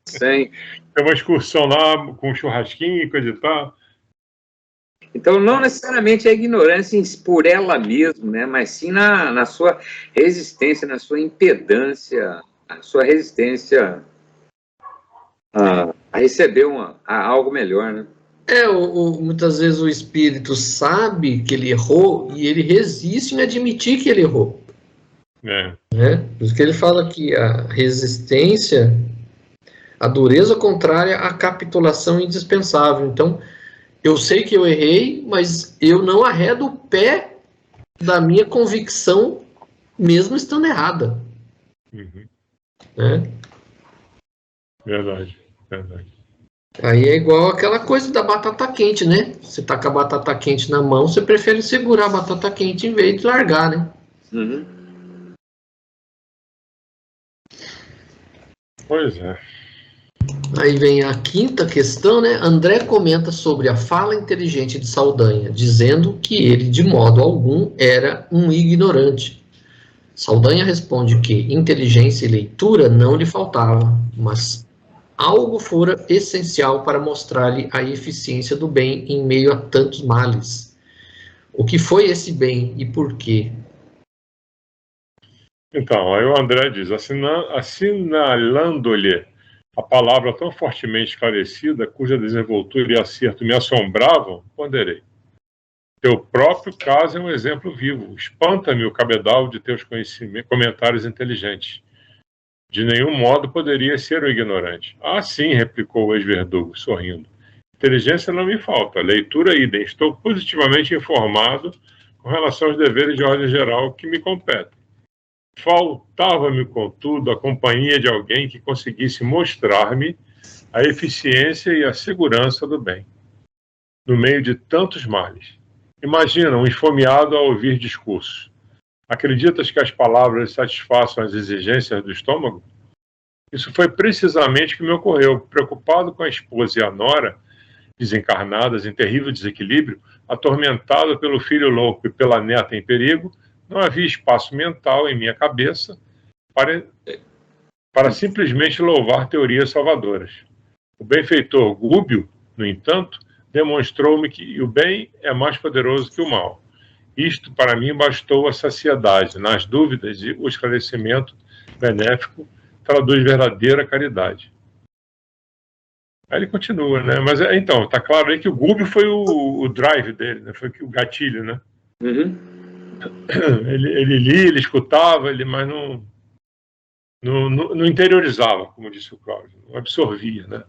Speaker 2: Sim.
Speaker 3: Tem uma excursão lá com um churrasquinho e coisa e tal.
Speaker 2: Então, não necessariamente a ignorância por ela mesma, né? Mas sim na sua resistência, na sua impedância, a sua resistência a receber algo melhor, né?
Speaker 1: Muitas vezes o espírito sabe que ele errou e ele resiste em admitir que ele errou. Né? Por isso que ele fala que a resistência, a dureza contrária à capitulação indispensável. Então, eu sei que eu errei, mas eu não arredo o pé da minha convicção, mesmo estando errada. Né?
Speaker 3: Verdade.
Speaker 1: Aí é igual aquela coisa da batata quente, né? Você tá com a batata quente na mão, você prefere segurar a batata quente em vez de largar, né?
Speaker 3: Pois é.
Speaker 1: Aí vem a quinta questão, né? André comenta sobre a fala inteligente de Saldanha, dizendo que ele, de modo algum, era um ignorante. Saldanha responde que inteligência e leitura não lhe faltava, mas algo fora essencial para mostrar-lhe a eficiência do bem em meio a tantos males. O que foi esse bem e por quê?
Speaker 3: Então, aí o André diz, assinalando-lhe a palavra tão fortemente esclarecida, cuja desenvoltura e acerto me assombravam, ponderei. Teu próprio caso é um exemplo vivo. Espanta-me o cabedal de teus comentários inteligentes. De nenhum modo poderia ser o ignorante. Ah, sim, replicou o ex-verdugo, sorrindo. Inteligência não me falta, leitura idem. Estou positivamente informado com relação aos deveres de ordem geral que me competem. Faltava-me, contudo, a companhia de alguém que conseguisse mostrar-me a eficiência e a segurança do bem, no meio de tantos males. Imagina um esfomeado a ouvir discursos. Acreditas que as palavras satisfaçam as exigências do estômago? Isso foi precisamente o que me ocorreu. Preocupado com a esposa e a nora, desencarnadas em terrível desequilíbrio, atormentado pelo filho louco e pela neta em perigo, não havia espaço mental em minha cabeça para simplesmente louvar teorias salvadoras. O benfeitor Gúbio, no entanto, demonstrou-me que o bem é mais poderoso que o mal. Isto, para mim, bastou a saciedade. Nas dúvidas, e o esclarecimento benéfico traduz verdadeira caridade. Aí ele continua, né? Mas, então, tá claro aí que o Gúbio foi o drive dele, né? Foi o gatilho, né?
Speaker 2: Uhum.
Speaker 3: Ele lia, ele escutava, mas não interiorizava, como disse o Cláudio, não absorvia, né?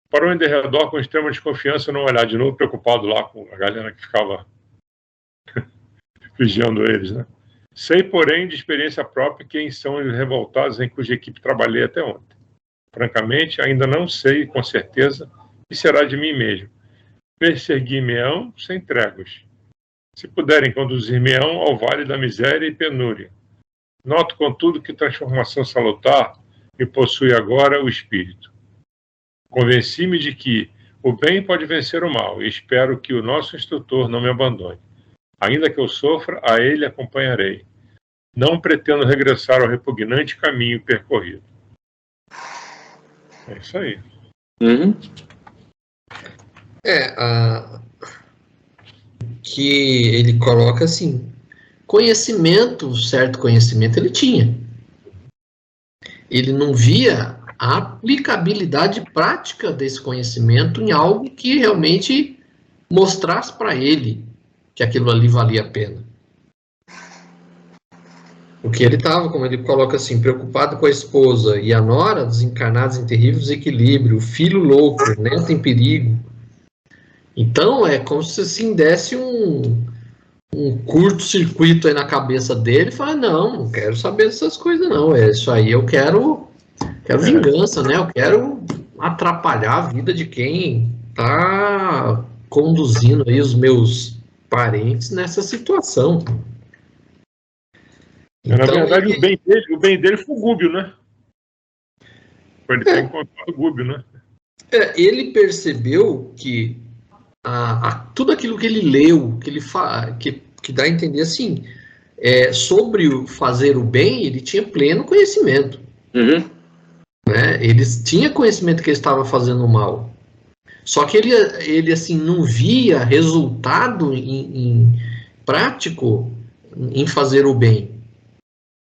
Speaker 3: Parou em derredor com extrema desconfiança, não olhar de novo, preocupado lá com a galera que ficava vigiando eles, né? Sei, porém, de experiência própria, quem são os revoltados em cuja equipe trabalhei até ontem. Francamente, ainda não sei com certeza o que será de mim mesmo. Perseguir-me-ão sem tréguas. Se puderem conduzir-me-ão ao vale da miséria e penúria. Noto, contudo, que transformação salutar me possui agora o espírito. Convenci-me de que o bem pode vencer o mal e espero que o nosso instrutor não me abandone. Ainda que eu sofra, a ele acompanharei. Não pretendo regressar ao repugnante caminho percorrido. É isso aí.
Speaker 2: Uhum.
Speaker 1: Que ele coloca assim, conhecimento, certo conhecimento ele tinha. Ele não via a aplicabilidade prática desse conhecimento em algo que realmente mostrasse para ele que aquilo ali valia a pena. Porque ele estava, como ele coloca assim, preocupado com a esposa e a nora, desencarnados em terrível desequilíbrio, o filho louco, o neto em perigo. Então, é como se assim desse um curto-circuito aí na cabeça dele e fala, não quero saber dessas coisas não, isso aí eu quero vingança, né? Eu quero atrapalhar a vida de quem está conduzindo aí os meus parentes nessa situação.
Speaker 3: Então, na verdade, o bem dele foi o Gúbio, né? Ele tem encontrado o Gúbio, né?
Speaker 1: Ele percebeu que tudo aquilo que ele leu, que dá a entender assim, sobre o fazer o bem, ele tinha pleno conhecimento.
Speaker 2: Uhum.
Speaker 1: Né? Ele tinha conhecimento que ele estava fazendo mal. Só que ele assim, não via resultado em prático em fazer o bem.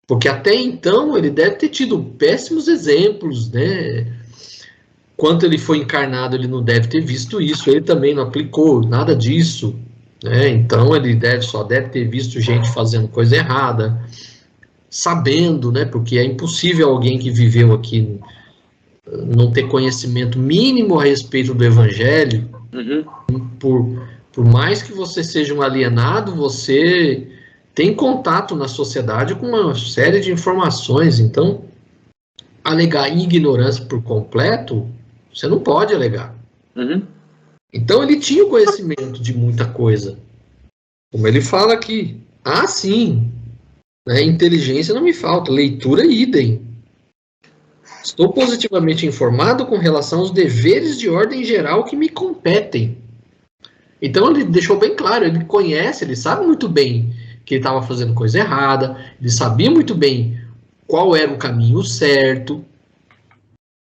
Speaker 1: Porque até então ele deve ter tido péssimos exemplos, né? Quando ele foi encarnado, ele não deve ter visto isso, ele também não aplicou nada disso, né? Então ele só deve ter visto gente fazendo coisa errada, sabendo, né? Porque é impossível alguém que viveu aqui não ter conhecimento mínimo a respeito do Evangelho.
Speaker 2: Uhum.
Speaker 1: Por mais que você seja um alienado, você tem contato na sociedade com uma série de informações. Então, alegar ignorância por completo, você não pode alegar.
Speaker 2: Uhum.
Speaker 1: Então, ele tinha o conhecimento de muita coisa. Como ele fala aqui. Sim. Né, inteligência não me falta. Leitura, idem. Estou positivamente informado com relação aos deveres de ordem geral que me competem. Então, ele deixou bem claro. Ele conhece, ele sabe muito bem que ele estava fazendo coisa errada. Ele sabia muito bem qual era o caminho certo.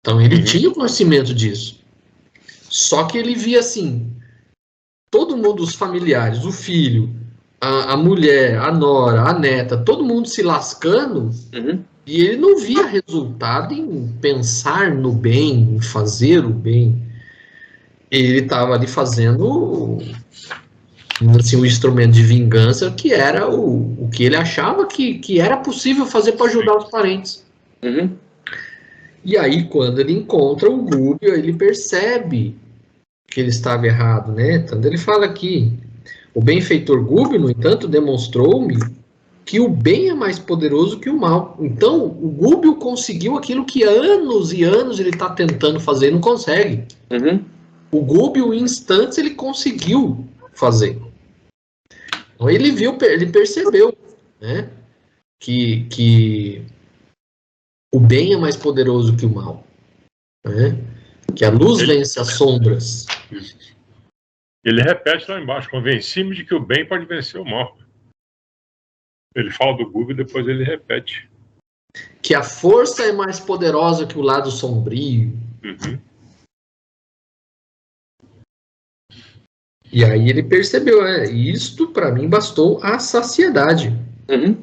Speaker 1: Então, ele tinha conhecimento disso. Só que ele via assim, todo mundo, os familiares, o filho, a mulher, a nora, a neta, todo mundo se lascando, e ele não via resultado em pensar no bem, em fazer o bem. Ele estava ali fazendo assim, um instrumento de vingança que era o que ele achava que era possível fazer para ajudar os parentes.
Speaker 2: Uhum.
Speaker 1: E aí, quando ele encontra o Gúbio, ele percebe que ele estava errado, né? Então, ele fala aqui, o benfeitor Gúbio, no entanto, demonstrou-me que o bem é mais poderoso que o mal. Então, o Gúbio conseguiu aquilo que anos e anos ele está tentando fazer e não consegue.
Speaker 2: Uhum.
Speaker 1: O Gúbio, em instantes, ele conseguiu fazer. Então, ele percebeu, né? Que o bem é mais poderoso que o mal, né? Que a luz vence as sombras.
Speaker 3: Ele repete lá embaixo, convenci-me de que o bem pode vencer o mal. Ele fala do Google e depois ele repete.
Speaker 1: Que a força é mais poderosa que o lado sombrio.
Speaker 3: Uhum.
Speaker 1: E aí ele percebeu, isto para mim bastou a saciedade.
Speaker 2: Uhum.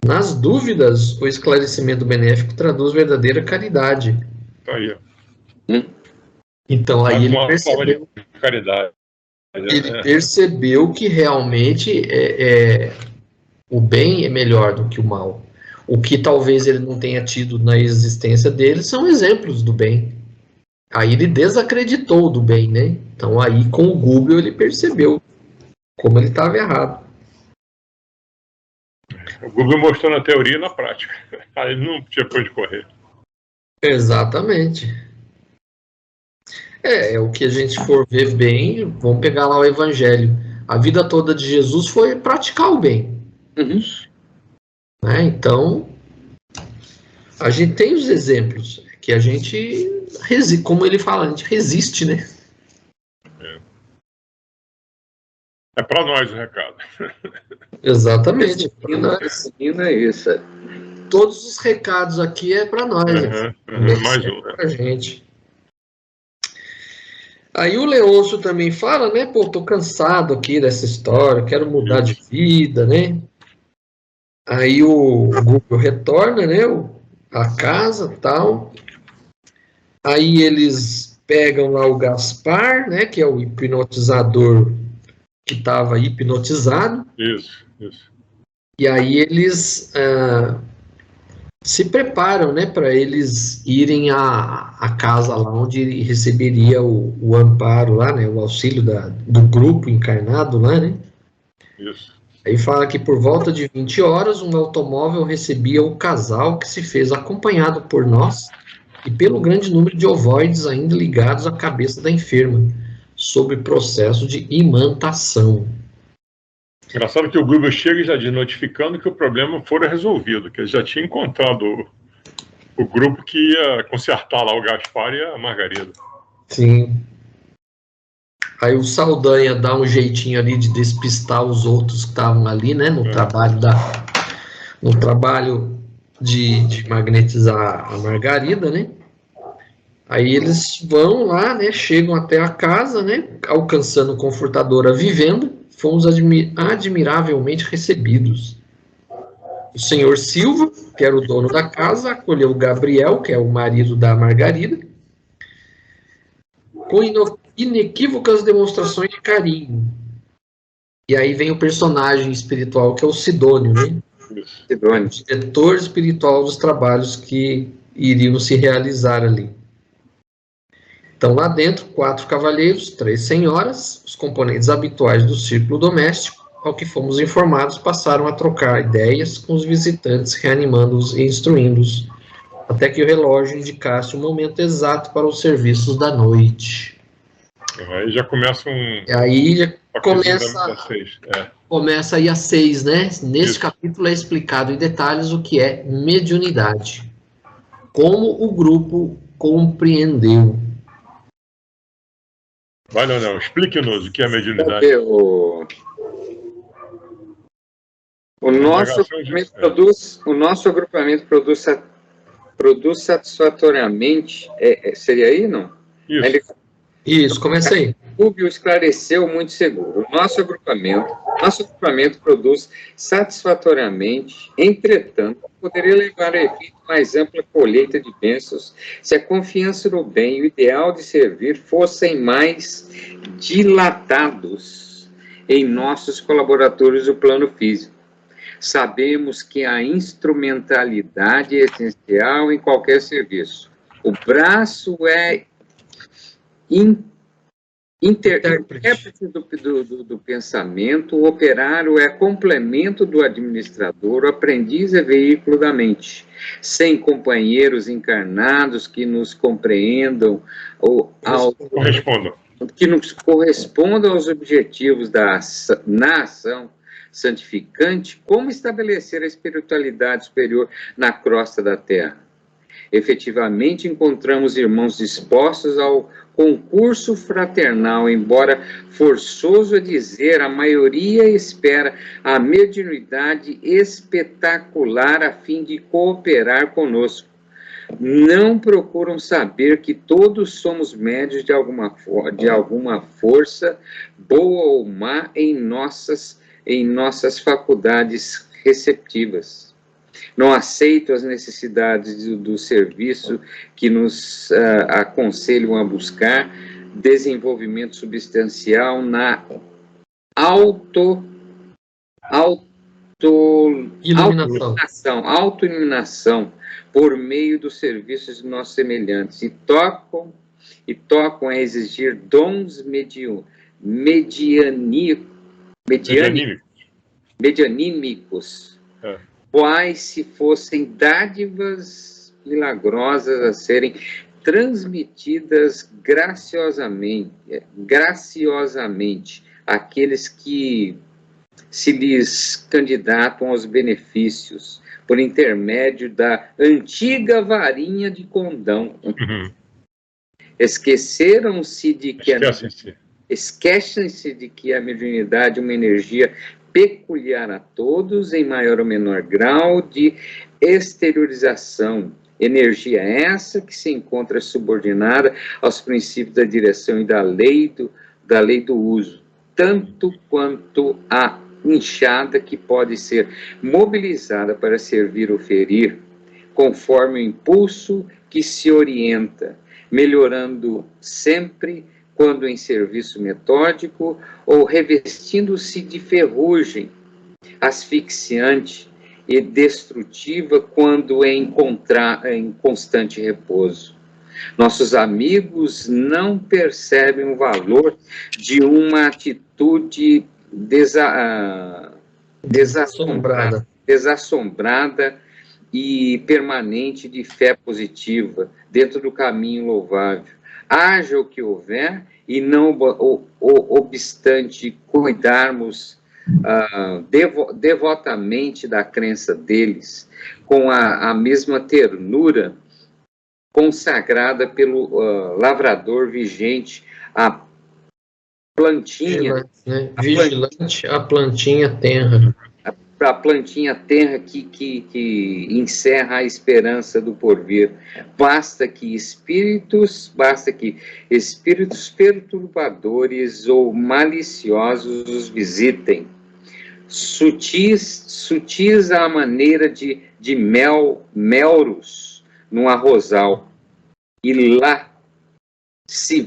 Speaker 1: Nas dúvidas, o esclarecimento benéfico traduz verdadeira caridade.
Speaker 3: Tá aí.
Speaker 1: Então aí ele percebeu,
Speaker 3: caridade.
Speaker 1: Percebeu que realmente o bem é melhor do que o mal. O que talvez ele não tenha tido na existência dele são exemplos do bem. Aí ele desacreditou do bem, né? Então aí com o Google ele percebeu como ele estava errado.
Speaker 3: O Google mostrou na teoria e na prática. Aí ele não tinha pra onde correr.
Speaker 1: Exatamente. O que a gente for ver bem, vamos pegar lá o Evangelho. A vida toda de Jesus foi praticar o bem.
Speaker 2: Uhum.
Speaker 1: Né? Então, a gente tem os exemplos que a gente, como ele fala, a gente resiste, né?
Speaker 3: É para nós o recado.
Speaker 1: Exatamente.
Speaker 2: É isso.
Speaker 1: Todos os recados aqui é para nós.
Speaker 3: Mais um.
Speaker 1: Pra gente. Aí o Leôncio também fala, né? Pô, tô cansado aqui dessa história, quero mudar de vida, né? Aí o Google retorna, né? A casa, tal. Aí eles pegam lá o Gaspar, né? Que é o hipnotizador que estava hipnotizado.
Speaker 3: Isso.
Speaker 1: E aí eles se preparam, né, para eles irem à casa lá onde receberia o amparo lá, né, o auxílio do grupo encarnado lá, né?
Speaker 3: Isso.
Speaker 1: Aí fala que por volta de 20 horas um automóvel recebia o casal que se fez acompanhado por nós e pelo grande número de ovoides ainda ligados à cabeça da enferma, sob processo de imantação.
Speaker 3: Engraçado que o Google chega e já diz, notificando que o problema fora resolvido, que ele já tinha encontrado o grupo que ia consertar lá o Gaspar e a Margarida.
Speaker 1: Sim. Aí o Saldanha dá um jeitinho ali de despistar os outros que estavam ali, né, no trabalho de magnetizar a Margarida, né? Aí eles vão lá, né, chegam até a casa, né, alcançando confortadora vivenda, fomos admiravelmente recebidos. O senhor Silva, que era o dono da casa, acolheu o Gabriel, que é o marido da Margarida, com inequívocas demonstrações de carinho. E aí vem o personagem espiritual, que é o Sidônio, né?
Speaker 2: Sidônio.
Speaker 1: O diretor espiritual dos trabalhos que iriam se realizar ali. Então, lá dentro, 4 cavalheiros, 3 senhoras, os componentes habituais do círculo doméstico, ao que fomos informados, passaram a trocar ideias com os visitantes, reanimando-os e instruindo-os, até que o relógio indicasse o momento exato para os serviços da noite.
Speaker 3: Aí já começa
Speaker 1: Aí já começa aí a 6, né? Nesse capítulo é explicado em detalhes o que é mediunidade. Como o grupo compreendeu.
Speaker 3: Vai, Leonel, explique-nos o que é mediunidade.
Speaker 2: O nosso agrupamento produz satisfatoriamente. Seria aí, não?
Speaker 1: Isso, começa aí.
Speaker 2: O Rubio esclareceu muito seguro. O nosso agrupamento produz satisfatoriamente, entretanto, poderia levar a efeito mais ampla colheita de bênçãos se a confiança no bem e o ideal de servir fossem mais dilatados em nossos colaboradores do plano físico. Sabemos que a instrumentalidade é essencial em qualquer serviço. O braço é intérprete do pensamento, o operário é complemento do administrador, o aprendiz é veículo da mente. Sem companheiros encarnados que nos compreendam que nos correspondam aos objetivos na ação santificante, como estabelecer a espiritualidade superior na crosta da Terra? Efetivamente, encontramos irmãos dispostos ao concurso fraternal, embora forçoso a dizer, a maioria espera a mediunidade espetacular a fim de cooperar conosco. Não procuram saber que todos somos médios de alguma força, boa ou má, em nossas faculdades receptivas. Não aceito as necessidades do serviço que nos aconselham a buscar desenvolvimento substancial na autoiluminação por meio dos serviços de nossos semelhantes e tocam a exigir dons medianímicos, quais se fossem dádivas milagrosas a serem transmitidas graciosamente àqueles que se lhes candidatam aos benefícios por intermédio da antiga varinha de condão. Esquecem-se de que a mediunidade é uma energia peculiar a todos, em maior ou menor grau de exteriorização. Energia essa que se encontra subordinada aos princípios da direção e da lei do uso, tanto quanto a inchada que pode ser mobilizada para servir ou ferir, conforme o impulso que se orienta, melhorando sempre quando em serviço metódico ou revestindo-se de ferrugem asfixiante e destrutiva quando em constante repouso. Nossos amigos não percebem o valor de uma atitude desassombrada e permanente de fé positiva dentro do caminho louvável. Haja o que houver, e não obstante cuidarmos devotamente da crença deles, com a mesma ternura consagrada pelo lavrador vigente, a plantinha...
Speaker 1: Vigilante, a plantinha tenra.
Speaker 2: A plantinha tenra que encerra a esperança do porvir. Basta que espíritos perturbadores ou maliciosos os visitem, sutis à maneira de melros num arrozal, e lá se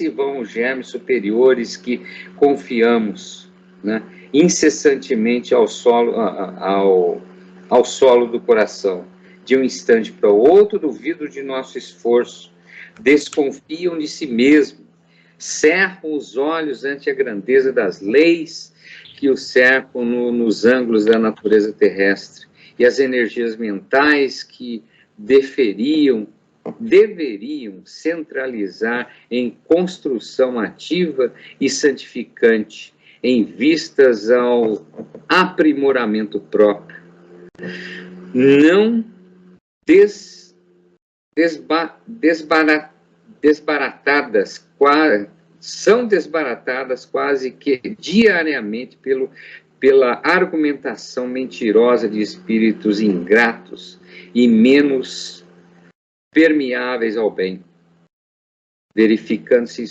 Speaker 2: vão os germes superiores que confiamos, né, incessantemente ao solo do coração. De um instante para o outro, duvidam de nosso esforço, desconfiam de si mesmo, cerram os olhos ante a grandeza das leis que os cercam nos ângulos da natureza terrestre, e as energias mentais que deveriam centralizar em construção ativa e santificante, em vistas ao aprimoramento próprio. Não são desbaratadas quase que diariamente pela argumentação mentirosa de espíritos ingratos e menos permeáveis ao bem. Verificando-se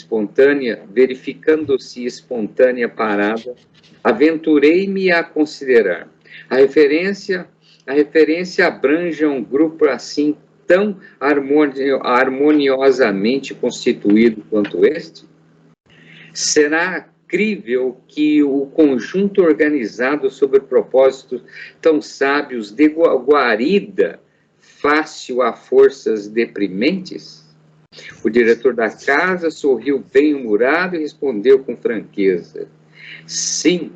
Speaker 2: espontânea parada, aventurei-me a considerar. A referência abrange um grupo assim tão harmoniosamente constituído quanto este? Será crível que o conjunto organizado sobre propósitos tão sábios dê guarida fácil a forças deprimentes? O diretor da casa sorriu bem-humorado e respondeu com franqueza: sim,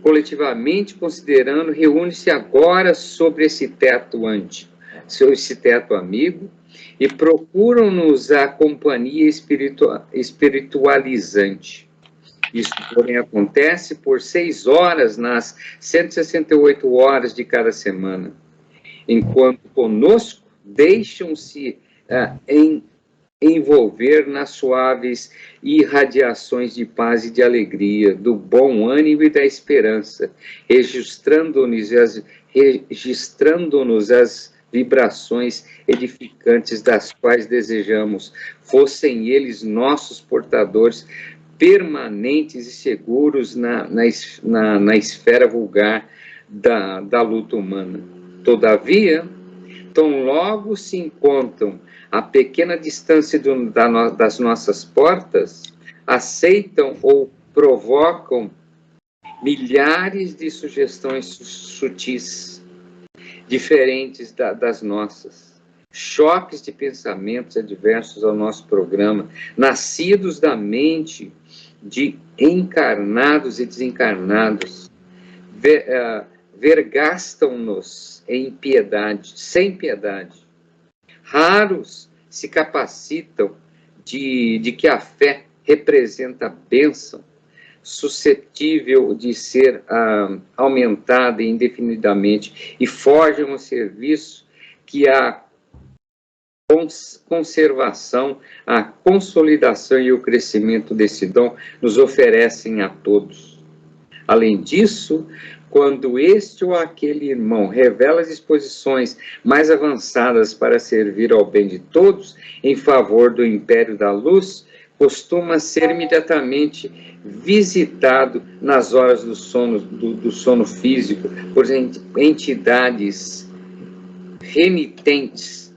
Speaker 2: coletivamente considerando, reúne-se agora sobre esse teto amigo, e procuram-nos a companhia espiritualizante. Isso, porém, acontece por 6 horas nas 168 horas de cada semana, enquanto conosco deixam-se envolver nas suaves irradiações de paz e de alegria, do bom ânimo e da esperança, registrando-nos as vibrações edificantes das quais desejamos, fossem eles nossos portadores permanentes e seguros na esfera vulgar da luta humana. Todavia, tão logo se encontram a pequena distância das nossas portas, aceitam ou provocam milhares de sugestões sutis, diferentes das nossas, choques de pensamentos adversos ao nosso programa, nascidos da mente de encarnados e desencarnados, vergastam-nos em piedade, sem piedade. Raros se capacitam de que a fé representa a bênção, suscetível de ser aumentada indefinidamente, e forjam um serviço que a conservação, a consolidação e o crescimento desse dom nos oferecem a todos. Além disso, quando este ou aquele irmão revela as disposições mais avançadas para servir ao bem de todos, em favor do império da luz, costuma ser imediatamente visitado nas horas do sono físico por entidades renitentes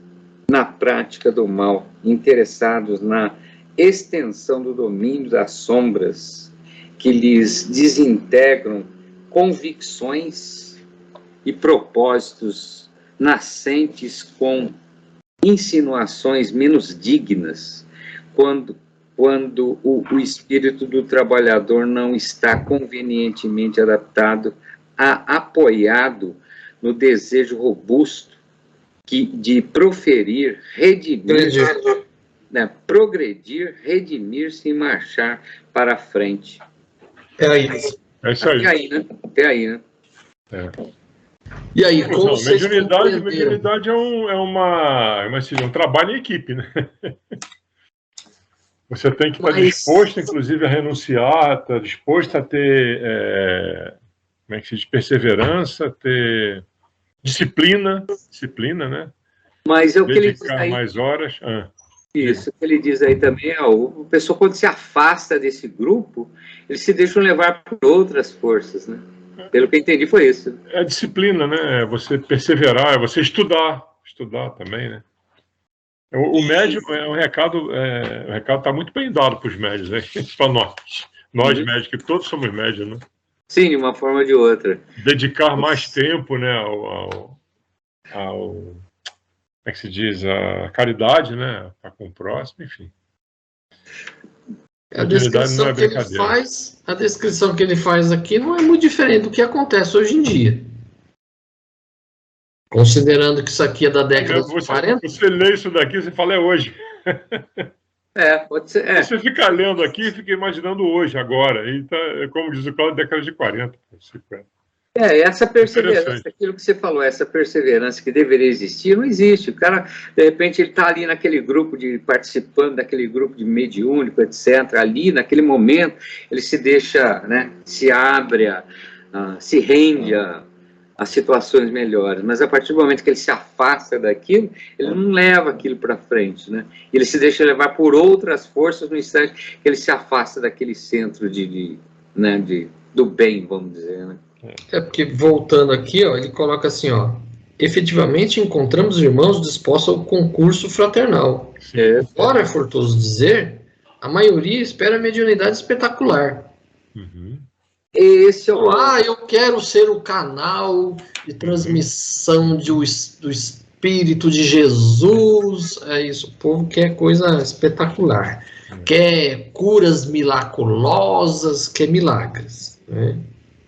Speaker 2: na prática do mal, interessados na extensão do domínio das sombras, que lhes desintegram convicções e propósitos nascentes com insinuações menos dignas, quando o espírito do trabalhador não está convenientemente adaptado, apoiado no desejo robusto de proferir, progredir, redimir-se e marchar para a frente.
Speaker 3: É isso aí.
Speaker 2: Até aí, né?
Speaker 3: É.
Speaker 1: E aí, como vocês
Speaker 3: mediunidade é um trabalho em equipe, né? Você tem que estar disposto, inclusive, a renunciar, estar disposto a ter, como é que se diz, perseverança, ter disciplina, né?
Speaker 2: Mas é o que ele diz
Speaker 3: aí. Mais horas.
Speaker 2: Isso, o que ele diz aí também é, o pessoal, quando se afasta desse grupo, eles se deixam levar por outras forças, né? Pelo que eu entendi, foi isso.
Speaker 3: É disciplina, né? É você perseverar, é você estudar também, né? O médium, o recado está muito bem dado para os médios, né? Para nós médicos, que todos somos médios, né?
Speaker 2: Sim, de uma forma ou de outra.
Speaker 3: Dedicar mais tempo, né, como é que se diz, a caridade, né, para com o próximo, enfim.
Speaker 1: A descrição que ele faz aqui não é muito diferente do que acontece hoje em dia. Considerando que isso aqui é da década de 40.
Speaker 3: Você lê isso daqui, você fala, é hoje.
Speaker 2: Pode ser.
Speaker 3: Você fica lendo aqui e fica imaginando hoje, agora. E tá, como diz o Cláudio, década de 40, 50.
Speaker 2: Essa perseverança, aquilo que você falou, essa perseverança que deveria existir, não existe. O cara, de repente, ele está ali naquele grupo, participando daquele grupo de mediúnico, etc. Ali, naquele momento, ele se deixa, né, se abre, se rende a situações melhores. Mas a partir do momento que ele se afasta daquilo, ele não leva aquilo para frente, né? Ele se deixa levar por outras forças no instante que ele se afasta daquele centro do bem, vamos dizer, né?
Speaker 1: Porque, voltando aqui, ele coloca assim, efetivamente encontramos irmãos dispostos ao concurso fraternal. Embora é forçoso dizer, a maioria espera a mediunidade espetacular.
Speaker 3: Uhum.
Speaker 1: Esse eu quero ser o canal de transmissão do Espírito de Jesus. É isso, o povo quer coisa espetacular. Quer curas miraculosas, quer milagres, né?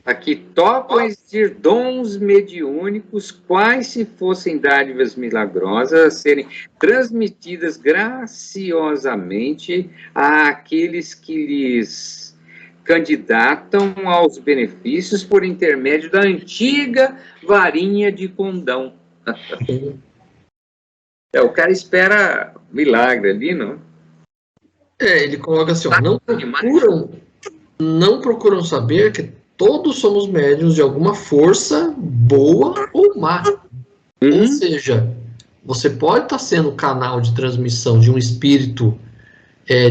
Speaker 2: Aqui topam existir dons mediúnicos, quais se fossem dádivas milagrosas, a serem transmitidas graciosamente àqueles que lhes candidatam aos benefícios por intermédio da antiga varinha de condão. O cara espera milagre ali, não?
Speaker 1: Ele coloca assim, ó, não procuram saber que todos somos médiuns de alguma força, boa ou má. Ou seja, você pode estar sendo canal de transmissão de um espírito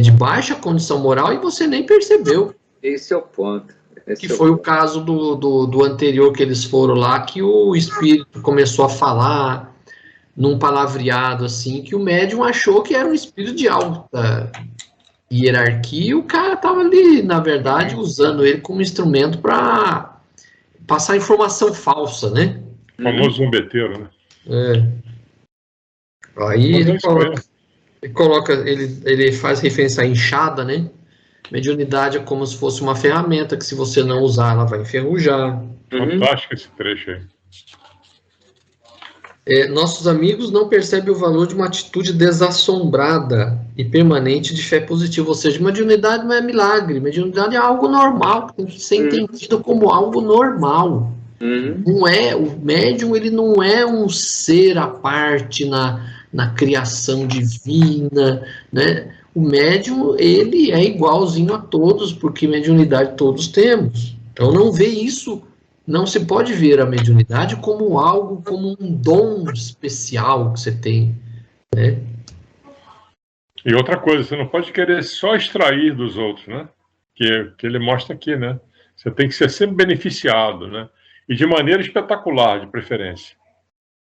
Speaker 1: de baixa condição moral e você nem percebeu.
Speaker 2: Esse é o ponto.
Speaker 1: Que foi o caso do anterior que eles foram lá, que o espírito começou a falar num palavreado assim, que o médium achou que era um espírito de alta hierarquia, e o cara estava ali, na verdade, usando ele como instrumento para passar informação falsa, né?
Speaker 3: O famoso zombeteiro, né?
Speaker 1: Aí ele faz referência à enxada, né? Mediunidade é como se fosse uma ferramenta que, se você não usar, ela vai enferrujar.
Speaker 3: Fantástico esse trecho aí.
Speaker 1: Nossos amigos não percebem o valor de uma atitude desassombrada e permanente de fé positiva. Ou seja, mediunidade não é milagre. Mediunidade é algo normal, que tem que ser entendido como algo normal. Não é, o médium ele não é um ser à parte na criação divina, né? O médium, ele é igualzinho a todos, porque mediunidade todos temos. Então não vê isso, não se pode ver a mediunidade como algo, como um dom especial que você tem, né?
Speaker 3: E outra coisa, você não pode querer só extrair dos outros, né? Que ele mostra aqui, né? Você tem que ser sempre beneficiado, né? E de maneira espetacular, de preferência.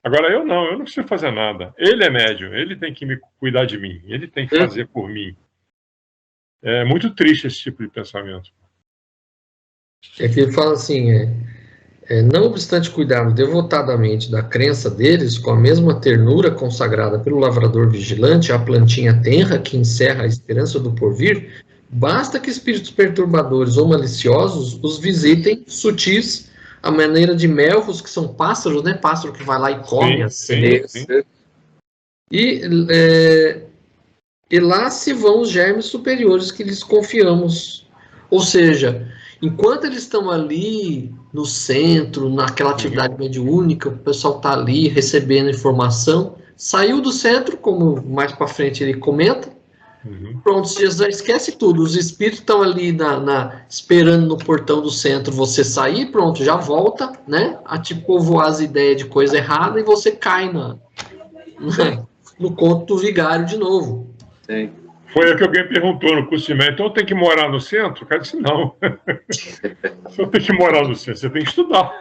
Speaker 3: Agora, eu não preciso fazer nada. Ele é médium, ele tem que me cuidar de mim, ele tem que fazer por mim. É muito triste esse tipo de pensamento.
Speaker 1: É que ele fala assim, não obstante cuidarmos devotadamente da crença deles, com a mesma ternura consagrada pelo lavrador vigilante, a plantinha tenra que encerra a esperança do porvir, basta que espíritos perturbadores ou maliciosos os visitem sutis, a maneira de melros, que são pássaros, né? Pássaro que vai lá e come as sementes. E lá se vão os germes superiores que lhes confiamos. Ou seja, enquanto eles estão ali no centro, naquela atividade mediúnica, o pessoal está ali recebendo informação, saiu do centro, como mais para frente ele comenta, pronto, você já esquece tudo, os espíritos estão ali esperando no portão do centro você sair, pronto, já volta, né, a te povoar as ideias de coisa errada e você cai no conto do vigário de novo.
Speaker 2: Sim.
Speaker 3: Foi o que alguém perguntou no curso de médico, então tem que morar no centro? O cara disse, não. Você tem que morar no centro, você tem que estudar.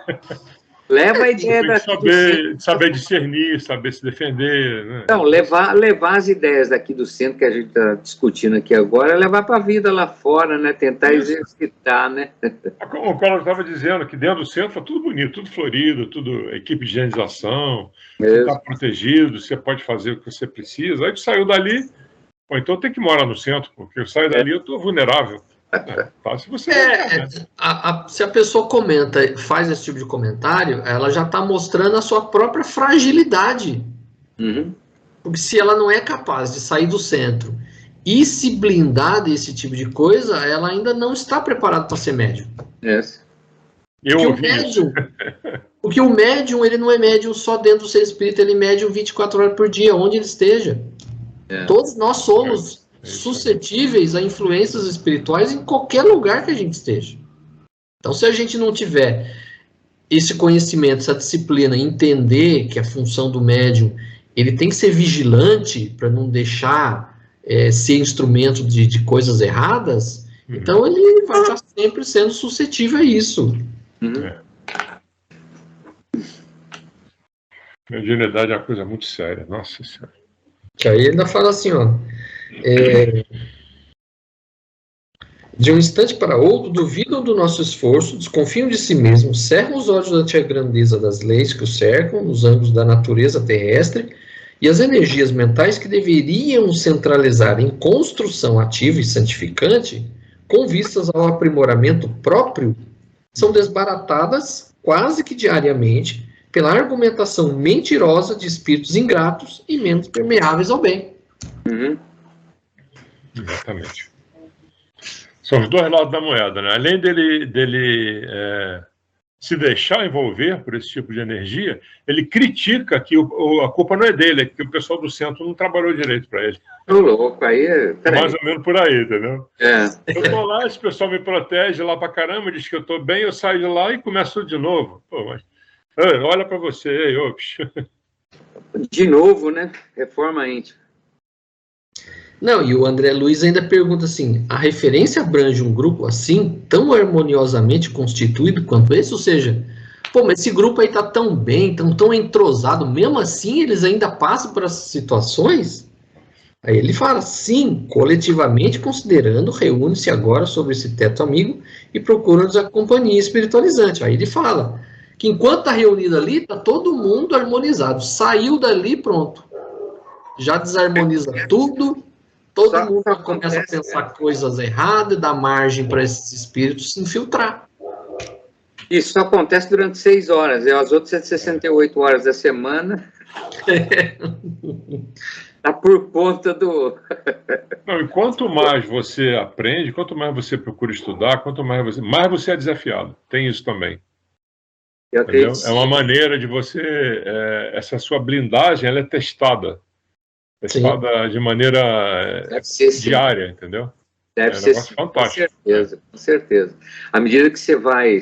Speaker 2: Leva a ideia
Speaker 3: daqui saber discernir, saber se defender. Né?
Speaker 2: Então, levar as ideias daqui do centro que a gente está discutindo aqui agora, levar para a vida lá fora, né? Tentar exercitar, né?
Speaker 3: O Collor estava dizendo que dentro do centro foi tudo bonito, tudo florido, tudo equipe de higienização, está protegido, você pode fazer o que você precisa. Aí tu saiu dali, então tem que morar no centro, porque eu saio dali, eu estou vulnerável. Se você
Speaker 1: se a pessoa comenta, faz esse tipo de comentário, ela já está mostrando a sua própria fragilidade. Porque se ela não é capaz de sair do centro e se blindar desse tipo de coisa, ela ainda não está preparada para ser médium. Porque o médium, ele não é médium só dentro do ser espírita, ele é médium 24 horas por dia, onde ele esteja. Todos nós somos suscetíveis a influências espirituais em qualquer lugar que a gente esteja. Então, se a gente não tiver esse conhecimento, essa disciplina, entender que a função do médium, ele tem que ser vigilante para não deixar ser instrumento de coisas erradas, então ele vai estar sempre sendo suscetível a isso.
Speaker 3: Mediunidade é uma coisa muito séria, nossa senhora.
Speaker 1: Que aí ele ainda fala assim, ó, de um instante para outro, duvidam do nosso esforço, desconfiam de si mesmos, cerram os olhos ante a grandeza das leis que os cercam, nos ângulos da natureza terrestre, e as energias mentais que deveriam centralizar em construção ativa e santificante, com vistas ao aprimoramento próprio, são desbaratadas quase que diariamente pela argumentação mentirosa de espíritos ingratos e menos permeáveis ao bem.
Speaker 3: Exatamente. São os dois lados da moeda, né? Além dele se deixar envolver por esse tipo de energia, ele critica que a culpa não é dele, é que o pessoal do centro não trabalhou direito para ele.
Speaker 2: Ô, louco, aí é
Speaker 3: mais ou menos por aí, entendeu?
Speaker 2: É.
Speaker 3: Eu tô lá, esse pessoal me protege lá pra caramba, diz que eu tô bem, eu saio de lá e começo tudo de novo. Pô, mas olha para você aí, ops.
Speaker 2: De novo, né? Reforma íntima.
Speaker 1: Não, e o André Luiz ainda pergunta assim, a referência abrange um grupo assim, tão harmoniosamente constituído quanto esse? Ou seja, pô, mas esse grupo aí tá tão bem, tão entrosado, mesmo assim eles ainda passam por essas situações? Aí ele fala, sim, coletivamente considerando, reúne-se agora sobre esse teto amigo e procura-nos a companhia espiritualizante. Aí ele fala que enquanto tá reunido ali, tá todo mundo harmonizado. Saiu dali, pronto. Já desarmoniza tudo, todo mundo começa a pensar coisas erradas, dá margem para esses espíritos se infiltrar.
Speaker 2: Isso só acontece durante 6 horas, e as outras 68 horas da semana... Tá por conta do...
Speaker 3: Não, e quanto mais você aprende, quanto mais você procura estudar, quanto mais você é desafiado. Tem isso também. Entendeu? É uma maneira de você... essa sua blindagem, ela é testada. Testada de maneira diária, entendeu?
Speaker 2: Deve ser fantástico. Com certeza. À medida que você vai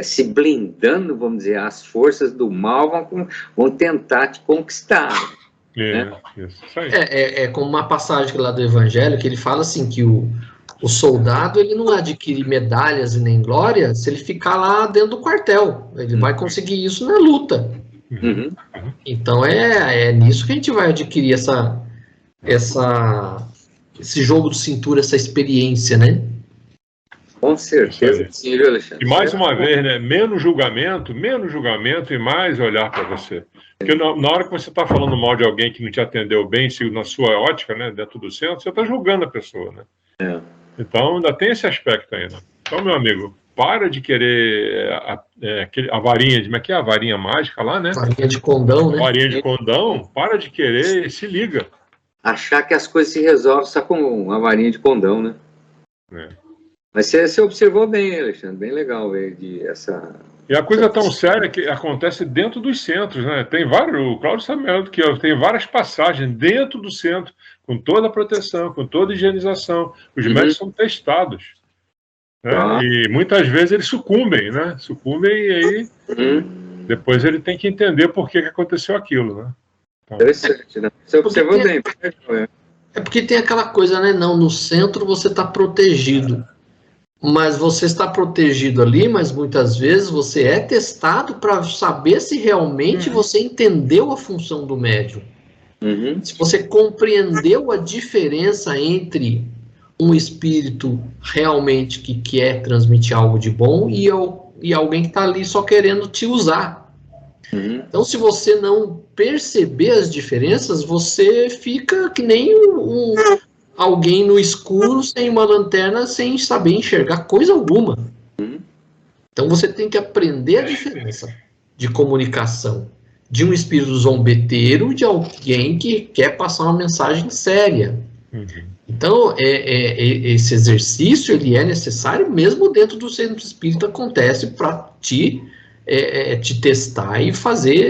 Speaker 2: se blindando, vamos dizer, as forças do mal vão tentar te conquistar. Né?
Speaker 3: Isso aí.
Speaker 1: É como uma passagem lá do Evangelho que ele fala assim que o soldado ele não adquire medalhas e nem glória se ele ficar lá dentro do quartel. Ele vai conseguir isso na luta.
Speaker 2: Uhum.
Speaker 1: Então é nisso que a gente vai adquirir esse jogo de cintura, essa experiência, né?
Speaker 2: Com certeza, sim, Alexandre.
Speaker 3: E mais uma vez, né? Menos julgamento e mais olhar para você. Porque na hora que você está falando mal de alguém que não te atendeu bem, na sua ótica, né, dentro do centro, você está julgando a pessoa, né? Então ainda tem esse aspecto ainda. Então, meu amigo, para de querer a varinha, como é que é a varinha mágica lá, né?
Speaker 1: Varinha de condão, né?
Speaker 3: Varinha de condão, para de querer e se liga.
Speaker 2: Achar que as coisas se resolvem só com uma varinha de condão, né? Mas você observou bem, Alexandre, bem legal ver essa...
Speaker 3: E a coisa tão séria que acontece dentro dos centros, né? Tem o Cláudio sabe melhor do que eu, tem várias passagens dentro do centro, com toda a proteção, com toda a higienização. Os médicos são testados. Né? E muitas vezes eles sucumbem, né? Sucumbem e aí depois ele tem que entender por que aconteceu aquilo, né? Então...
Speaker 2: Interessante, né? Você observou bem.
Speaker 1: É porque tem aquela coisa, né? Não, no centro você está protegido. Mas você está protegido ali, mas muitas vezes você é testado para saber se realmente você entendeu a função do médium. Se você compreendeu a diferença entre um espírito realmente que quer transmitir algo de bom e alguém que está ali só querendo te usar. Então, se você não perceber as diferenças, você fica que nem alguém no escuro, sem uma lanterna, sem saber enxergar coisa alguma. Então você tem que aprender a diferença de comunicação de um espírito zombeteiro, de alguém que quer passar uma mensagem séria. Então esse exercício ele é necessário mesmo dentro do centro espírita, acontece para te testar e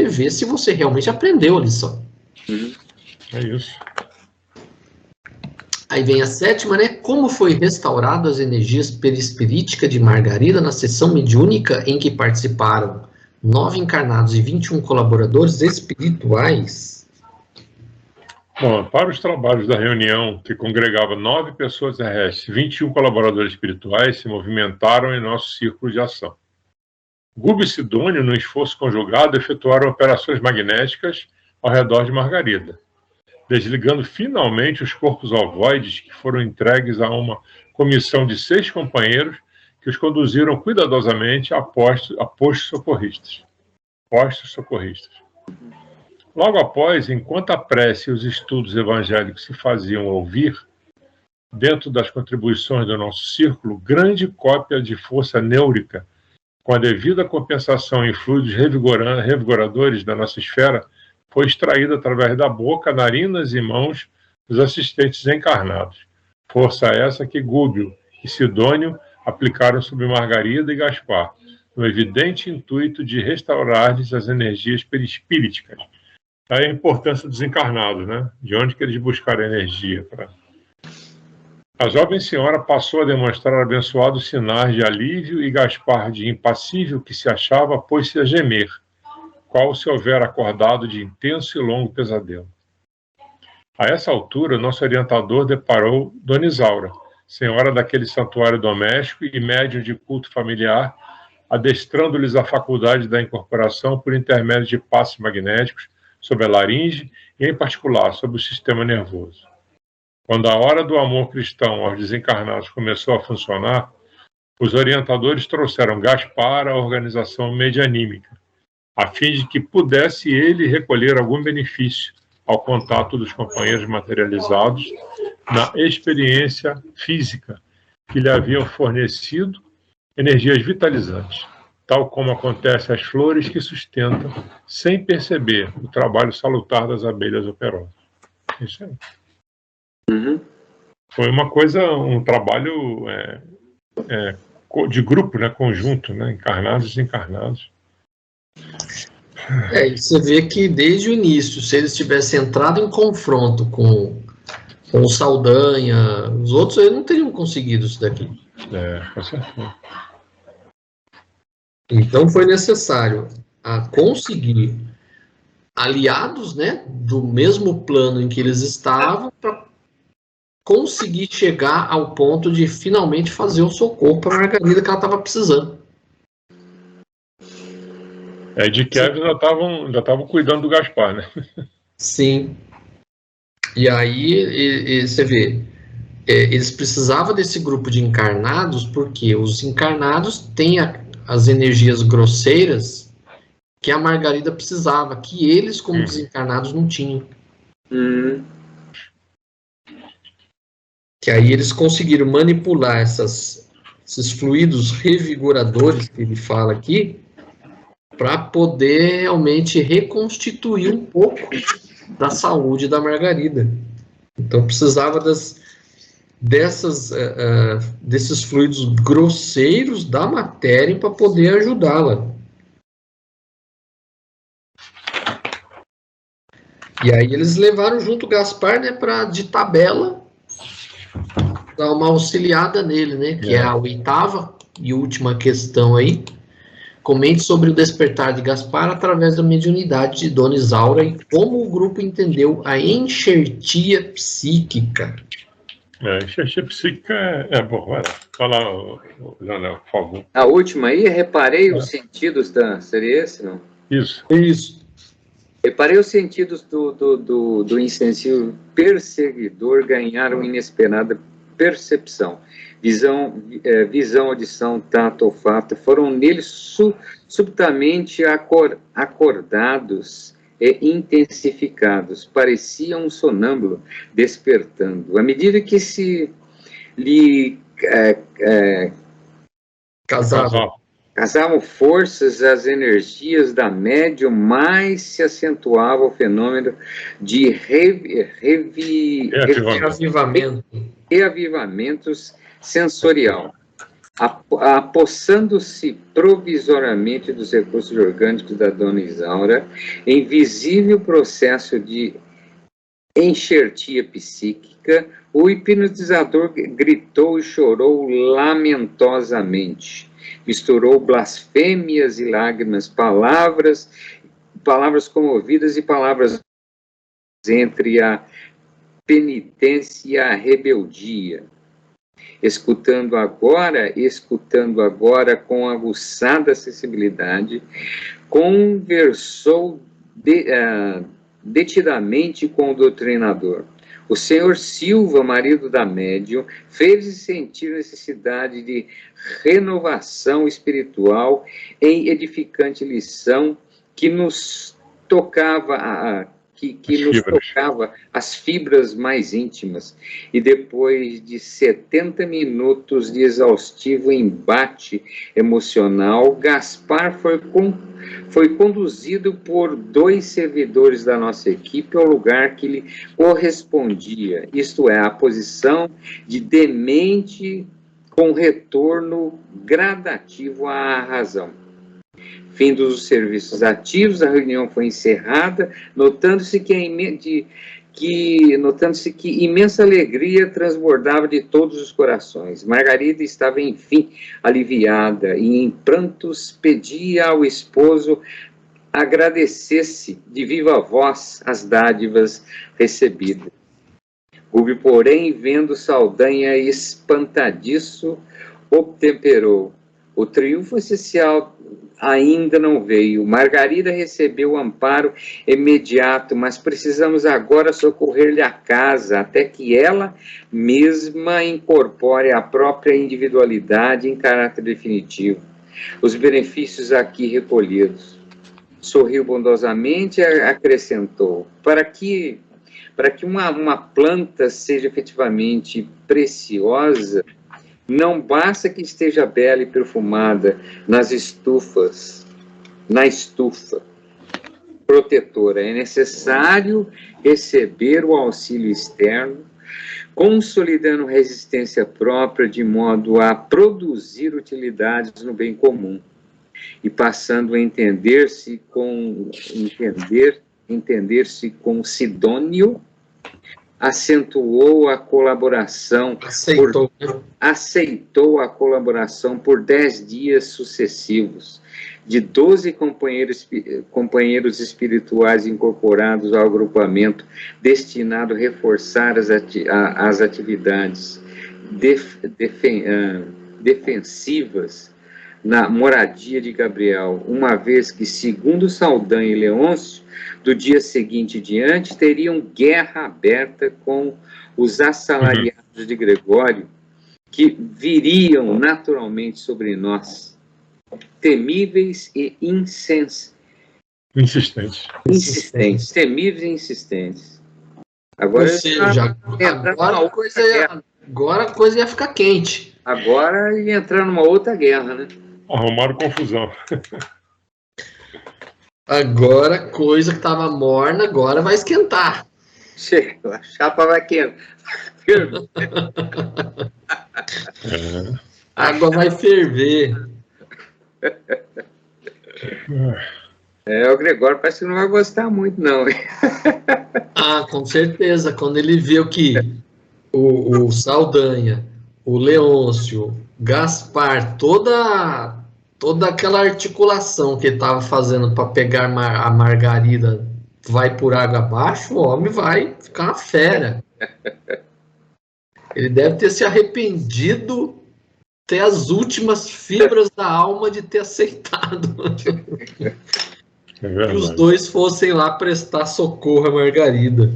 Speaker 1: ver se você realmente aprendeu a lição.
Speaker 3: É isso.
Speaker 1: Aí vem a 7ª, né? Como foi restaurado as energias perispiríticas de Margarida na sessão mediúnica em que participaram 9 encarnados e 21 colaboradores espirituais?
Speaker 3: Bom, para os trabalhos da reunião, que congregava 9 pessoas terrestres, 21 colaboradores espirituais se movimentaram em nosso círculo de ação. Gubo e Sidônio, no esforço conjugado, efetuaram operações magnéticas ao redor de Margarida, desligando finalmente os corpos ovoides que foram entregues a uma comissão de 6 companheiros que os conduziram cuidadosamente a postos socorristas. Logo após, enquanto a prece e os estudos evangélicos se faziam ouvir, dentro das contribuições do nosso círculo, grande cópia de força néurica, com a devida compensação em fluidos revigoradores da nossa esfera, foi extraída através da boca, narinas e mãos dos assistentes encarnados. Força essa que Gúbio e Sidônio aplicaram sobre Margarida e Gaspar, no evidente intuito de restaurar-lhes as energias perispíriticas. Aí a importância dos encarnados, né? De onde que eles buscaram energia para... A jovem senhora passou a demonstrar abençoados sinais de alívio e Gaspar, de impassível que se achava, pôs-se a gemer, qual se houver acordado de intenso e longo pesadelo. A essa altura, nosso orientador deparou Dona Isaura, senhora daquele santuário doméstico e médium de culto familiar, adestrando-lhes a faculdade da incorporação por intermédio de passes magnéticos sobre a laringe e, em particular, sobre o sistema nervoso. Quando a hora do amor cristão aos desencarnados começou a funcionar, os orientadores trouxeram Gaspar à organização medianímica, a fim de que pudesse ele recolher algum benefício ao contato dos companheiros materializados na experiência física que lhe haviam fornecido energias vitalizantes, tal como acontece às flores que sustentam, sem perceber, o trabalho salutar das abelhas operosas. Isso aí.
Speaker 2: Uhum.
Speaker 3: Foi uma coisa, um trabalho de grupo, né, conjunto, né, encarnados e desencarnados.
Speaker 1: E você vê que desde o início, se eles tivessem entrado em confronto com o Saldanha, os outros eles não teriam conseguido isso daqui.
Speaker 3: Com certeza.
Speaker 1: Então foi necessário conseguir aliados, né, do mesmo plano em que eles estavam, para conseguir chegar ao ponto de finalmente fazer o socorro para a Margarida que ela estava precisando.
Speaker 3: De Kevin ainda estavam cuidando do Gaspar, né?
Speaker 1: Sim. E aí você vê, eles precisavam desse grupo de encarnados porque os encarnados têm as energias grosseiras que a Margarida precisava, que eles, como desencarnados, não tinham. Que aí eles conseguiram manipular esses fluidos revigoradores que ele fala aqui, para poder realmente reconstituir um pouco da saúde da Margarida. Então precisava desses fluidos grosseiros da matéria para poder ajudá-la. E aí eles levaram junto o Gaspar, né, de tabela, dar uma auxiliada nele, né, que é a 8ª e última questão aí. Comente sobre o despertar de Gaspar através da mediunidade de Dona Isaura e como o grupo entendeu a enxertia psíquica.
Speaker 3: Enxertia psíquica é bom. Vai lá. Fala, Leonel, por favor.
Speaker 2: A última aí, reparei os sentidos da... Seria esse, não?
Speaker 3: Isso.
Speaker 2: Reparei os sentidos do insensível perseguidor ganharam inesperada percepção. Visão, audição, tato, olfato, foram neles subitamente acordados e intensificados. Parecia um sonâmbulo despertando. À medida que se lhe casavam forças, as energias da médium, mais se acentuava o fenômeno de reavivamentos sensorial, apossando-se provisoriamente dos recursos orgânicos da Dona Isaura, em visível processo de enxertia psíquica, o hipnotizador gritou e chorou lamentosamente. Misturou blasfêmias e lágrimas, palavras comovidas e palavras entre a penitência e a rebeldia. Escutando agora com aguçada sensibilidade, conversou detidamente com o doutrinador. O senhor Silva, marido da médium, fez-lhe sentir necessidade de renovação espiritual em edificante lição que nos tocava as fibras mais íntimas, e depois de 70 minutos de exaustivo embate emocional, Gaspar foi conduzido por 2 servidores da nossa equipe ao lugar que lhe correspondia, isto é, a posição de demente com retorno gradativo à razão. Findos os serviços ativos, a reunião foi encerrada, notando-se que imensa alegria transbordava de todos os corações. Margarida estava, enfim, aliviada e, em prantos, pedia ao esposo agradecesse de viva voz as dádivas recebidas. Rubem, porém, vendo Saldanha espantadiço, obtemperou. O triunfo essencial ainda não veio. Margarida recebeu o amparo imediato, mas precisamos agora socorrer-lhe a casa, até que ela mesma incorpore a própria individualidade em caráter definitivo. Os benefícios aqui recolhidos. Sorriu bondosamente e acrescentou: para que uma planta seja efetivamente preciosa, não basta que esteja bela e perfumada na estufa protetora. É necessário receber o auxílio externo, consolidando resistência própria de modo a produzir utilidades no bem comum e passando a entender-se com Sidônio, acentuou a colaboração, aceitou a colaboração por 10 dias sucessivos, de 12 companheiros espirituais incorporados ao agrupamento, destinado a reforçar as atividades defensivas na moradia de Gabriel, uma vez que, segundo Saldanha e Leôncio, do dia seguinte em diante, teriam guerra aberta com os assalariados de Gregório, que viriam naturalmente sobre nós, temíveis e insistentes. Temíveis e insistentes. Agora,
Speaker 1: agora a coisa ia ficar quente.
Speaker 2: Agora ia entrar numa outra guerra, né?
Speaker 3: Arrumaram confusão.
Speaker 1: Agora, coisa que estava morna, agora vai esquentar.
Speaker 2: Chega, a chapa vai quentar.
Speaker 1: A água vai ferver.
Speaker 2: O Gregório parece que não vai gostar muito, não.
Speaker 1: Com certeza. Quando ele viu que o Saldanha, o Leôncio, Gaspar, toda aquela articulação que ele estava fazendo para pegar a Margarida vai por água abaixo, o homem vai ficar uma fera. Ele deve ter se arrependido até as últimas fibras da alma de ter aceitado que os dois fossem lá prestar socorro à Margarida.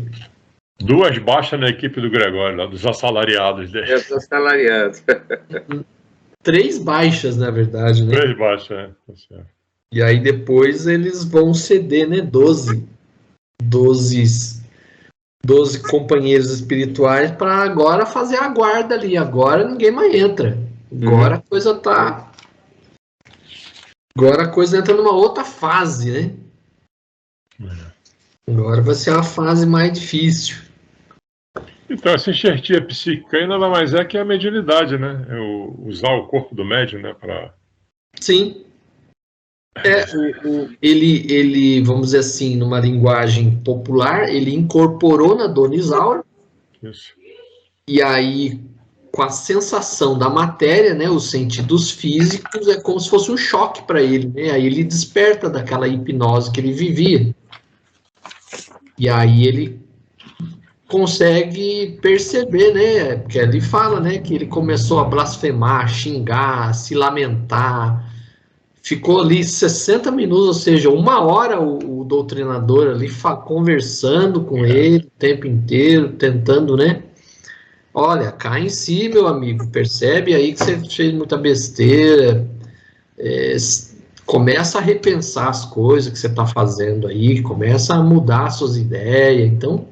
Speaker 3: 2 baixas na equipe do Gregório, lá, dos assalariados dele.
Speaker 2: Os assalariados.
Speaker 1: 3 baixas, na verdade, né?
Speaker 3: 3 baixas,
Speaker 1: E aí depois eles vão ceder, né? 12 companheiros espirituais para agora fazer a guarda ali. Agora ninguém mais entra. Agora a coisa tá... Agora a coisa entra numa outra fase, né? Agora vai ser uma fase mais difícil.
Speaker 3: Então, essa enxertia psíquica aí nada mais é que a mediunidade, né? Usar o corpo do médium, né?
Speaker 1: Sim. Ele, vamos dizer assim, numa linguagem popular, ele incorporou na Dona Isaura.
Speaker 3: Isso.
Speaker 1: E aí, com a sensação da matéria, né? Os sentidos físicos, é como se fosse um choque para ele, né? Aí ele desperta daquela hipnose que ele vivia. E aí ele consegue perceber, né, porque ele fala, né, que ele começou a blasfemar, xingar, se lamentar, ficou ali 60 minutos, ou seja, 1 hora o doutrinador ali conversando com ele o tempo inteiro, tentando, né, olha, cai em si, meu amigo, percebe aí que você fez muita besteira, começa a repensar as coisas que você está fazendo aí, começa a mudar suas ideias. Então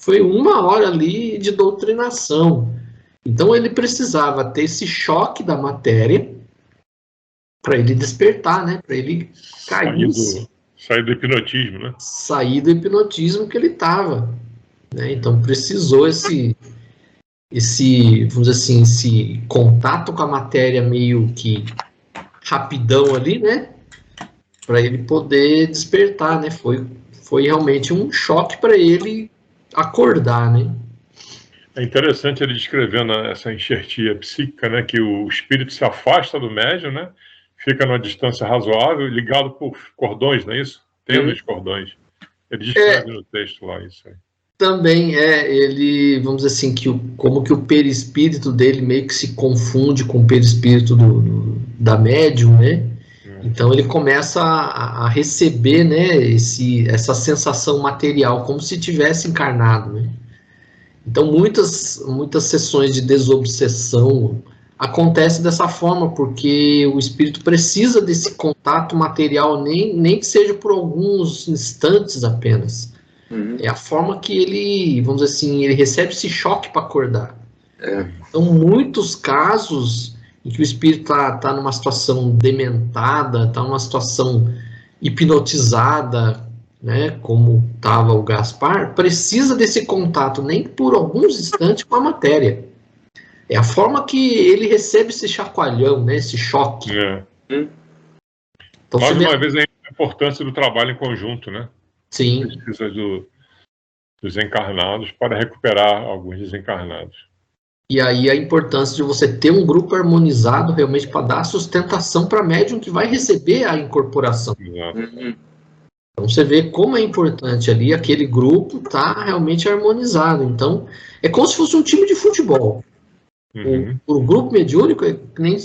Speaker 1: foi 1 hora ali de doutrinação. Então ele precisava ter esse choque da matéria para ele despertar, né? Para ele cair.
Speaker 3: Sair do hipnotismo, né?
Speaker 1: Sair do hipnotismo que ele estava. Né? Então precisou esse, vamos dizer assim, esse contato com a matéria meio que rapidão ali, né? para ele poder despertar, né? Foi realmente um choque para ele acordar, né?
Speaker 3: É interessante ele descrevendo essa enxertia psíquica, né? Que o espírito se afasta do médium, né? Fica numa distância razoável, ligado por cordões, não é isso? Tênues cordões. Ele descreve no texto lá isso aí.
Speaker 1: Também ele, vamos dizer assim, como que o perispírito dele meio que se confunde com o perispírito da médium, né? Então ele começa a receber, né, essa sensação material, como se tivesse encarnado, né? Então muitas sessões de desobsessão acontecem dessa forma, porque o espírito precisa desse contato material, nem que seja por alguns instantes apenas. É a forma que ele, vamos dizer assim, ele recebe esse choque para acordar. Então, muitos casos em que o espírito está numa situação dementada, está numa situação hipnotizada, né, como estava o Gaspar, precisa desse contato, nem por alguns instantes, com a matéria. É a forma que ele recebe esse chacoalhão, né, esse choque.
Speaker 3: Então, mais uma vez, a importância do trabalho em conjunto, né?
Speaker 1: Sim.
Speaker 3: Precisa dos encarnados para recuperar alguns desencarnados.
Speaker 1: E aí a importância de você ter um grupo harmonizado realmente para dar sustentação para médium que vai receber a incorporação. Então você vê como é importante ali, aquele grupo tá realmente harmonizado. Então é como se fosse um time de futebol. O grupo mediúnico é nem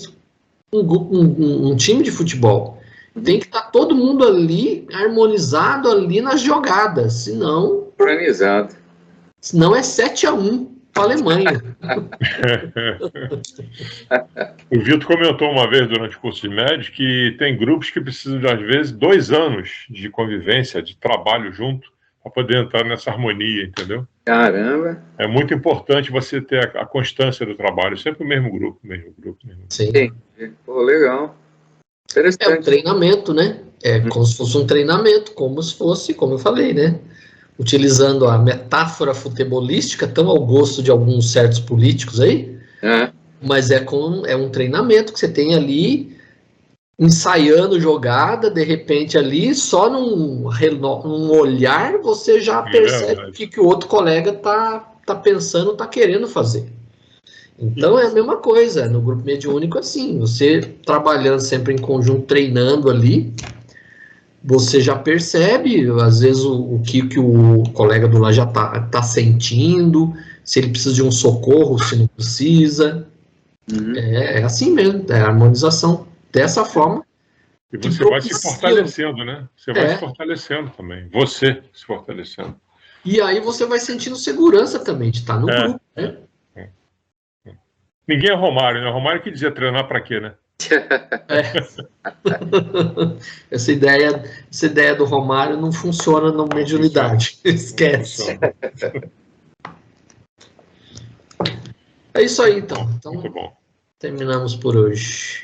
Speaker 1: um time de futebol. Tem que estar todo mundo ali harmonizado ali nas jogadas, senão...
Speaker 2: Organizado.
Speaker 1: Senão é 7-1 para a Alemanha.
Speaker 3: O Vitor comentou uma vez durante o curso de médios que tem grupos que precisam de, às vezes, 2 anos de convivência, de trabalho junto, para poder entrar nessa harmonia, entendeu?
Speaker 2: Caramba!
Speaker 3: É muito importante você ter a constância do trabalho, sempre o mesmo grupo.
Speaker 1: Sim.
Speaker 2: Pô, legal.
Speaker 1: É um treinamento, né? É como se fosse um treinamento, como se fosse, como eu falei, né? Utilizando a metáfora futebolística, tão ao gosto de alguns certos políticos aí, mas é um treinamento que você tem ali, ensaiando jogada, de repente ali, só num olhar, você já percebe o que o outro colega tá pensando, tá querendo fazer. Então é a mesma coisa, no grupo mediúnico assim, você trabalhando sempre em conjunto, treinando ali, você já percebe, às vezes, o que o colega do lado já tá sentindo, se ele precisa de um socorro, se não precisa. É assim mesmo, é a harmonização dessa forma.
Speaker 3: E você vai se fortalecendo, né? Você vai se fortalecendo também, você se fortalecendo.
Speaker 1: E aí você vai sentindo segurança também de estar no grupo, né?
Speaker 3: Ninguém é Romário, né? Romário que dizia treinar para quê, né?
Speaker 1: Essa ideia do Romário não funciona na mediunidade. Esquece. É isso aí, então.
Speaker 3: Muito bom.
Speaker 1: Terminamos por hoje.